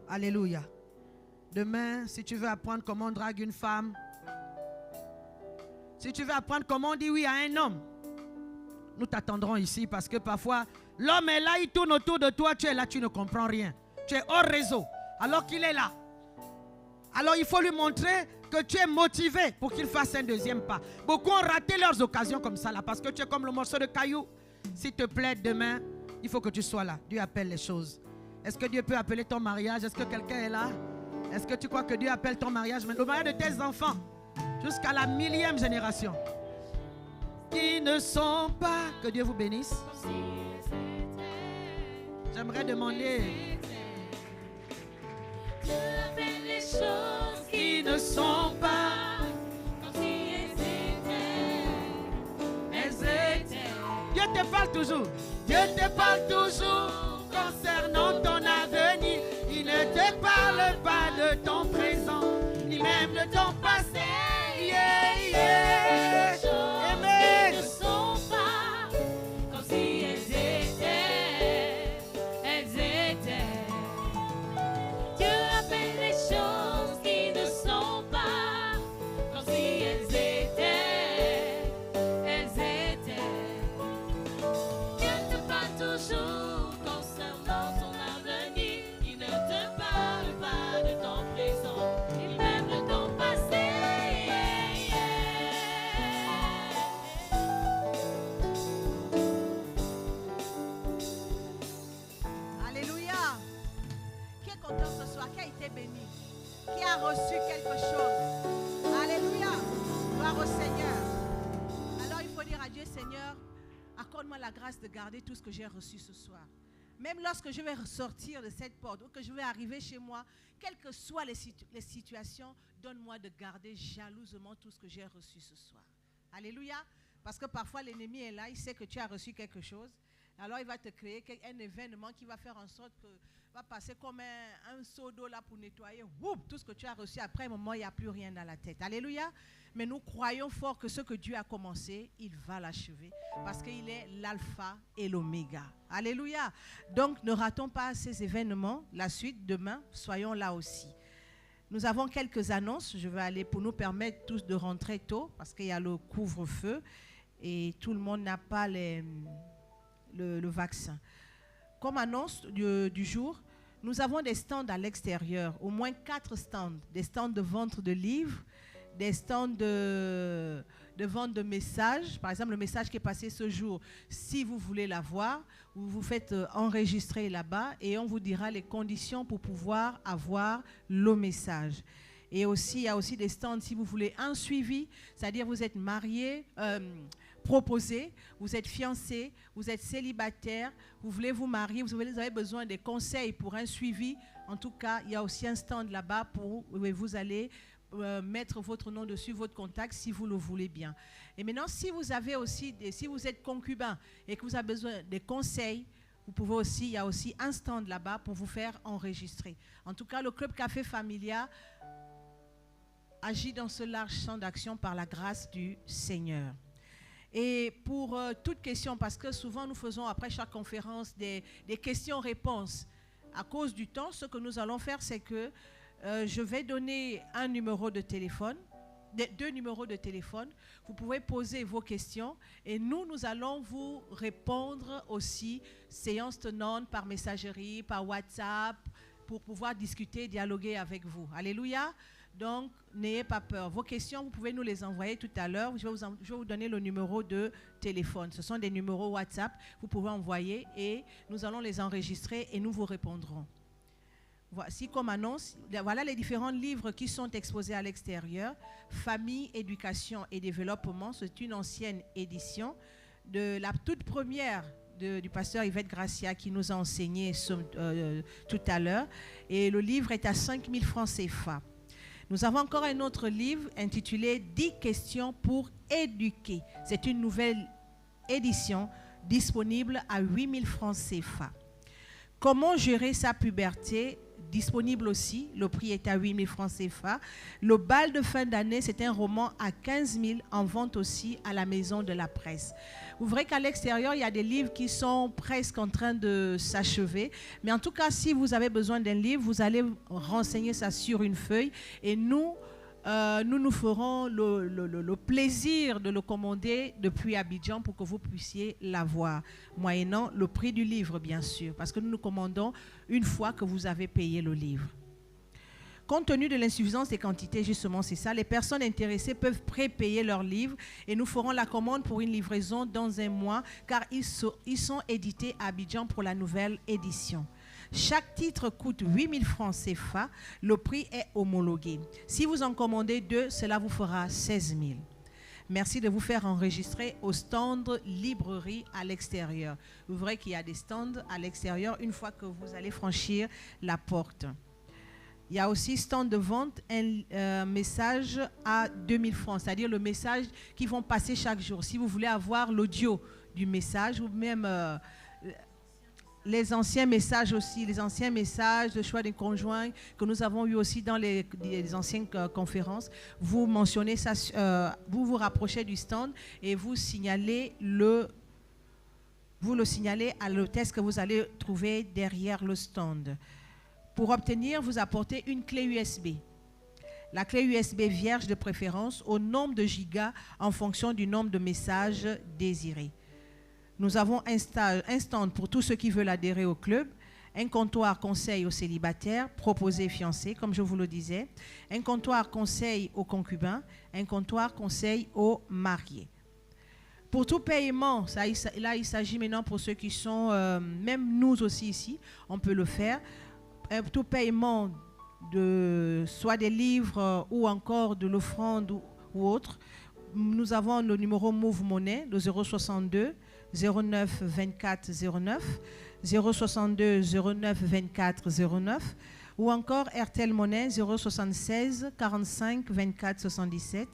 Alléluia. Demain, si tu veux apprendre comment on drague une femme, si tu veux apprendre comment on dit oui à un homme, nous t'attendrons ici parce que parfois, l'homme est là, il tourne autour de toi, tu es là, tu ne comprends rien. Tu es hors réseau, alors qu'il est là. Alors il faut lui montrer que tu es motivé pour qu'il fasse un deuxième pas. Beaucoup ont raté leurs occasions comme ça là, parce que tu es comme le morceau de caillou. S'il te plaît, demain, il faut que tu sois là. Dieu appelle les choses. Est-ce que Dieu peut appeler ton mariage? Est-ce que quelqu'un est là? Est-ce que tu crois que Dieu appelle ton mariage? Le mariage de tes enfants, jusqu'à la 1000e génération, qui ne sont pas, que Dieu vous bénisse. J'aimerais demander, Dieu appelle les choses qui ne sont pas, comme si elles étaient. elles étaient. Dieu te parle toujours. Dieu te parle toujours concernant ton avenir. Il ne te parle pas de ton présent, ni même de ton passé. Yeah, yeah. Les choses Amen. qui ne sont pas comme si elles étaient. Elles étaient. Dieu appelle les choses qui ne sont pas comme si elles étaient. Elles étaient. Dieu te parle toujours concernant ton avenir. Il ne te parle pas de ton présent, ni même de ton passé. Alléluia. Qui est content ce soir? Qui a été béni? Qui a reçu quelque chose? Alléluia. Gloire au Seigneur. Alors il faut dire à Dieu, Seigneur, accorde-moi la grâce de garder tout ce que j'ai reçu ce soir. Même lorsque je vais sortir de cette porte ou que je vais arriver chez moi, quelles que soient les situations, donne-moi de garder jalousement tout ce que j'ai reçu ce soir. Alléluia. Parce que parfois l'ennemi est là, il sait que tu as reçu quelque chose. Alors il va te créer un événement qui va faire en sorte que va passer comme un seau d'eau là pour nettoyer. Woup, tout ce que tu as reçu, après un moment, il n'y a plus rien dans la tête. Alléluia. Mais nous croyons fort que ce que Dieu a commencé, il va l'achever. Parce qu'il est l'alpha et l'oméga. Alléluia. Donc ne ratons pas ces événements. La suite, demain, soyons là aussi. Nous avons quelques annonces. Je vais aller pour nous permettre tous de rentrer tôt parce qu'il y a le couvre-feu et tout le monde n'a pas le vaccin. Comme annonce du jour, nous avons des stands à l'extérieur, au moins 4 stands, des stands de vente de livres, des stands de vente de messages. Par exemple, le message qui est passé ce jour, si vous voulez l'avoir, vous vous faites enregistrer là-bas et on vous dira les conditions pour pouvoir avoir le message. Et aussi, il y a aussi des stands si vous voulez un suivi, c'est-à-dire vous êtes marié, proposé, vous êtes fiancé, vous êtes célibataire, vous voulez vous marier, vous avez besoin des conseils pour un suivi. En tout cas, il y a aussi un stand là-bas où vous allez mettre votre nom dessus, votre contact, si vous le voulez bien. Et maintenant, si vous avez aussi, si vous êtes concubin et que vous avez besoin des conseils, vous pouvez aussi, il y a aussi un stand là-bas pour vous faire enregistrer. En tout cas, le Club Café Familia agit dans ce large champ d'action par la grâce du Seigneur. Et pour toute question, parce que souvent nous faisons après chaque conférence des questions-réponses. À cause du temps, ce que nous allons faire, c'est que je vais donner un numéro de téléphone, 2 numéros de téléphone. Vous pouvez poser vos questions et nous allons vous répondre aussi, séance tenante, par messagerie, par WhatsApp, pour pouvoir discuter, dialoguer avec vous. Alléluia. Donc, n'ayez pas peur. Vos questions, vous pouvez nous les envoyer tout à l'heure. Je vais vous donner le numéro de téléphone. Ce sont des numéros WhatsApp. Vous pouvez envoyer et nous allons les enregistrer et nous vous répondrons. Voici comme annonce, voilà les différents livres qui sont exposés à l'extérieur. Famille, éducation et développement, c'est une ancienne édition de la toute première du pasteur Yvette Gracia qui nous a enseigné tout à l'heure. Et le livre est à 5 000 francs CFA. Nous avons encore un autre livre intitulé 10 questions pour éduquer. C'est une nouvelle édition disponible à 8 000 francs CFA. Comment gérer sa puberté? Disponible aussi, le prix est à 8 000 francs CFA. Le bal de fin d'année, c'est un roman à 15 000 en vente aussi à la maison de la presse. Vous verrez qu'à l'extérieur, il y a des livres qui sont presque en train de s'achever. Mais en tout cas, si vous avez besoin d'un livre, vous allez renseigner ça sur une feuille et nous ferons le plaisir de le commander depuis Abidjan pour que vous puissiez l'avoir, moyennant le prix du livre, bien sûr, parce que nous commandons une fois que vous avez payé le livre. Compte tenu de l'insuffisance des quantités, justement, c'est ça, les personnes intéressées peuvent prépayer leurs livres et nous ferons la commande pour une livraison dans un mois, car ils sont édités à Abidjan pour la nouvelle édition. Chaque titre coûte 8 000 francs CFA. Le prix est homologué. Si vous en commandez 2, cela vous fera 16 000. Merci de vous faire enregistrer au stand librairie à l'extérieur. Vous verrez qu'il y a des stands à l'extérieur une fois que vous allez franchir la porte. Il y a aussi stand de vente, un message à 2 000 francs, c'est-à-dire le message qui vont passer chaque jour. Si vous voulez avoir l'audio du message ou même les anciens messages aussi, les anciens messages de choix des conjoints que nous avons eu aussi dans les anciennes conférences, vous mentionnez ça, vous vous rapprochez du stand et vous signalez le signalez à l'hôtesse que vous allez trouver derrière le stand. Pour obtenir, vous apportez une clé USB. La clé USB vierge de préférence au nombre de gigas en fonction du nombre de messages désirés. Nous avons un stand pour tous ceux qui veulent adhérer au club, un comptoir conseil aux célibataires, proposés fiancés, comme je vous le disais, un comptoir conseil aux concubins, un comptoir conseil aux mariés. Pour tout paiement, là il s'agit maintenant pour ceux qui sont, même nous aussi ici, on peut le faire, tout paiement soit des livres ou encore de l'offrande ou autre, nous avons le numéro Move Money, le 062 09 24 09, 062 09 24 09, ou encore RTL Monnaie 076 45 24 77,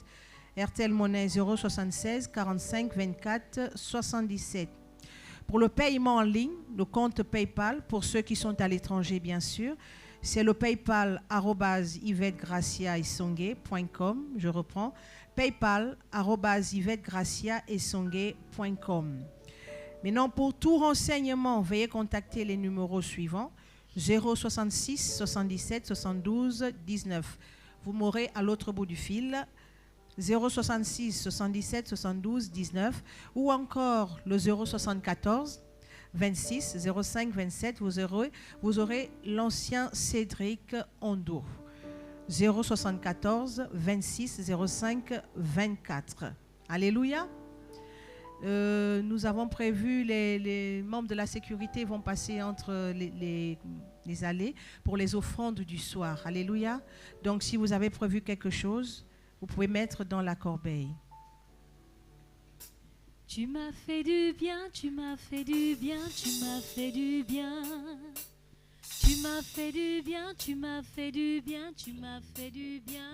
RTL Monnaie 076 45 24 77. Pour le paiement en ligne, le compte PayPal, pour ceux qui sont à l'étranger, bien sûr, c'est le PayPal @yvettegraciaesongue.com. Je reprends. PayPal @yvettegraciaesongue.com. Maintenant, pour tout renseignement, veuillez contacter les numéros suivants 066 77 72 19. Vous m'aurez à l'autre bout du fil 066 77 72 19 ou encore le 074 26 05 27. Vous aurez l'ancien Cédric Ondo. 074 26 05 24. Alléluia. Nous avons prévu, les membres de la sécurité vont passer entre les allées pour les offrandes du soir. Alléluia. Donc si vous avez prévu quelque chose, vous pouvez mettre dans la corbeille. Tu m'as fait du bien, tu m'as fait du bien, tu m'as fait du bien. Tu m'as fait du bien, tu m'as fait du bien, tu m'as fait du bien.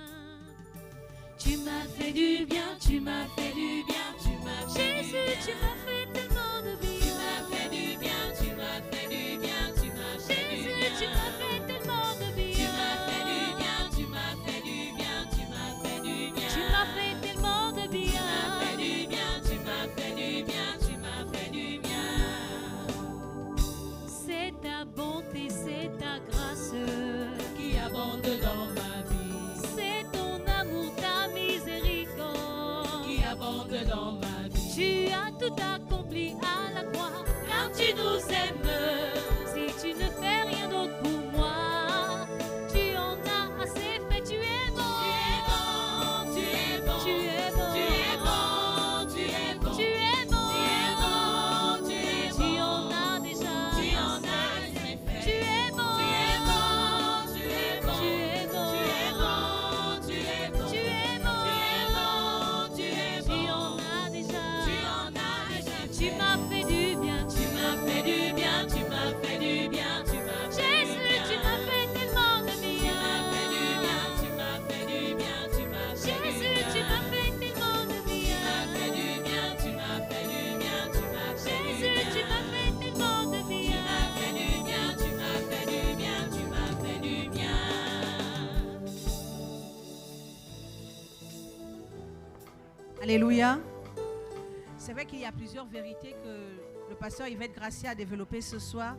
Tu m'as fait du bien, tu m'as fait du bien, tu m'as fait du bien. Jésus, tu m'as fait tellement de bien. Tu m'as fait du bien, tu m'as fait du bien, tu m'as fait du bien. Jésus, tu m'as fait tellement de bien. Tu m'as fait du bien, tu m'as fait du bien, tu m'as fait du bien. Tu m'as fait tellement de bien. Tu m'as fait du bien, tu m'as fait du bien, tu m'as fait du bien. C'est ta bonté, c'est ta grâce qui abonde dans ma vie. C'est ton amour, ta miséricorde qui abonde dans ma vie. Tu as tout accompli à la croix, car tu nous aimes. Si tu ne fais rien d'autre pour moi, tu en as assez fait. Tu es bon, tu es bon, tu es bon, tu es bon, tu es bon, tu es bon, tu es bon, tu es bon, tu en as déjà, tu en as assez fait. Tu es bon, tu es bon, tu es bon, tu es bon, tu es bon, tu es bon, tu es bon, tu es bon, tu en as déjà, tu en as déjà. Tu m'as fait du bien, tu m'as fait du bien, tu m'as fait du bien, tu m'as fait Jésus, tu m'as fait tellement de bien. Tu m'as fait du bien, tu m'as fait du bien, tu m'as Jésus, tu m'as fait tellement de bien. Tu m'as fait du bien, tu m'as fait du bien, tu m'as Jésus, tu m'as fait tellement de bien. Tu m'as fait du bien, tu m'as fait du bien, tu m'as fait du bien. Alléluia. C'est vrai qu'il y a plusieurs vérités que le pasteur Yvette Gracia a développées ce soir.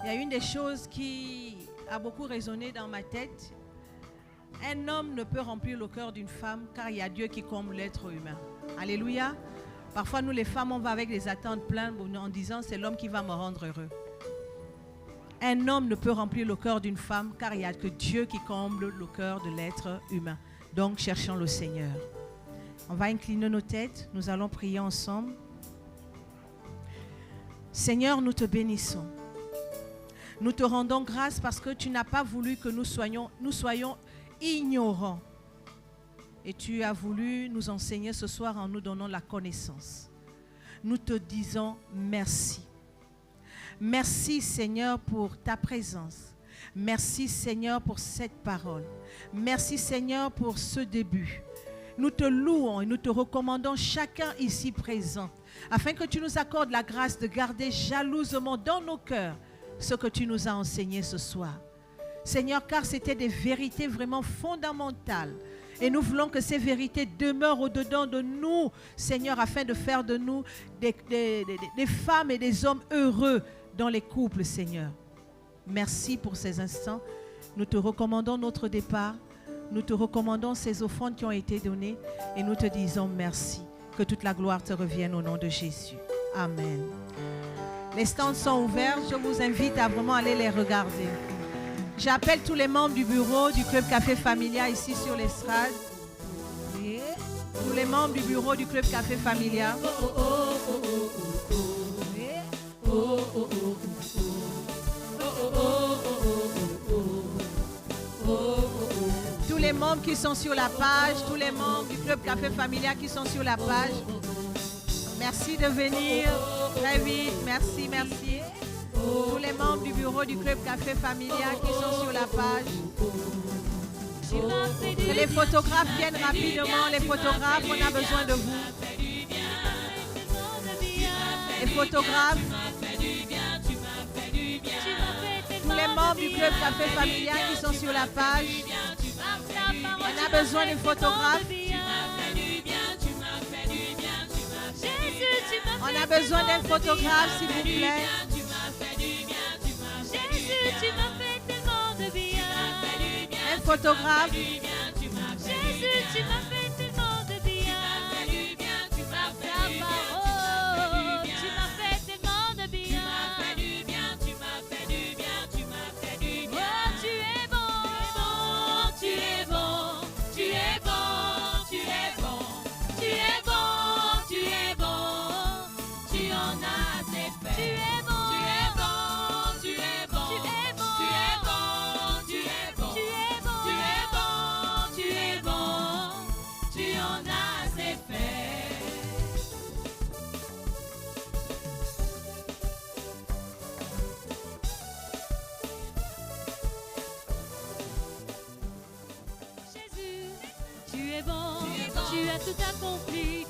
Il y a une des choses qui a beaucoup résonné dans ma tête. Un homme ne peut remplir le cœur d'une femme car il y a Dieu qui comble l'être humain. Alléluia. Parfois, nous les femmes, on va avec des attentes pleines en disant c'est l'homme qui va me rendre heureux. Un homme ne peut remplir le cœur d'une femme car il n'y a que Dieu qui comble le cœur de l'être humain. Donc, cherchons le Seigneur. On va incliner nos têtes, nous allons prier ensemble. Seigneur, nous te bénissons. Nous te rendons grâce parce que tu n'as pas voulu que nous soyons ignorants. Et tu as voulu nous enseigner ce soir en nous donnant la connaissance. Nous te disons merci. Merci Seigneur pour ta présence. Merci Seigneur pour cette parole. Merci Seigneur pour ce début. Nous te louons et nous te recommandons chacun ici présent, afin que tu nous accordes la grâce de garder jalousement dans nos cœurs ce que tu nous as enseigné ce soir. Seigneur, car c'était des vérités vraiment fondamentales. Et nous voulons que ces vérités demeurent au-dedans de nous, Seigneur, afin de faire de nous des femmes et des hommes heureux dans les couples, Seigneur. Merci pour ces instants. Nous te recommandons notre départ. Nous te recommandons ces offrandes qui ont été données et nous te disons merci. Que toute la gloire te revienne au nom de Jésus. Amen. Les stands sont ouverts. Je vous invite à vraiment aller les regarder. J'appelle tous les membres du bureau du Club Café Familia ici sur l'estrade. Tous les membres du bureau du Club Café Familia. Tous les membres qui sont sur la page, tous les membres du Club Café Familia qui sont sur la page. Merci de venir très vite. Merci, merci. Tous les membres du bureau du Club Café Familia qui sont sur la page. Que les photographes viennent rapidement. Les photographes, on a besoin de vous. Les photographes. membres du club Café Familial qui sont sur la page. On a besoin d'un photographe. On a besoin d'un photographe, s'il vous plaît. Jésus, tu m'as fait tellement de bien. Un photographe. Jésus, tu m'as fait tellement de bien. Par ta parole, tu m'as fait tellement de bien. Oh, tu es bon, tu es bon, tu es bon, tu es bon, tu es bon, tu es bon, tu en as assez fait. Tu es bon, tu es bon, tu es bon, tu es bon, tu es bon, tu es bon, tu es bon, tu es bon, tu es bon, tu en as assez fait. Jésus, tu es bon, tu as tout accompli.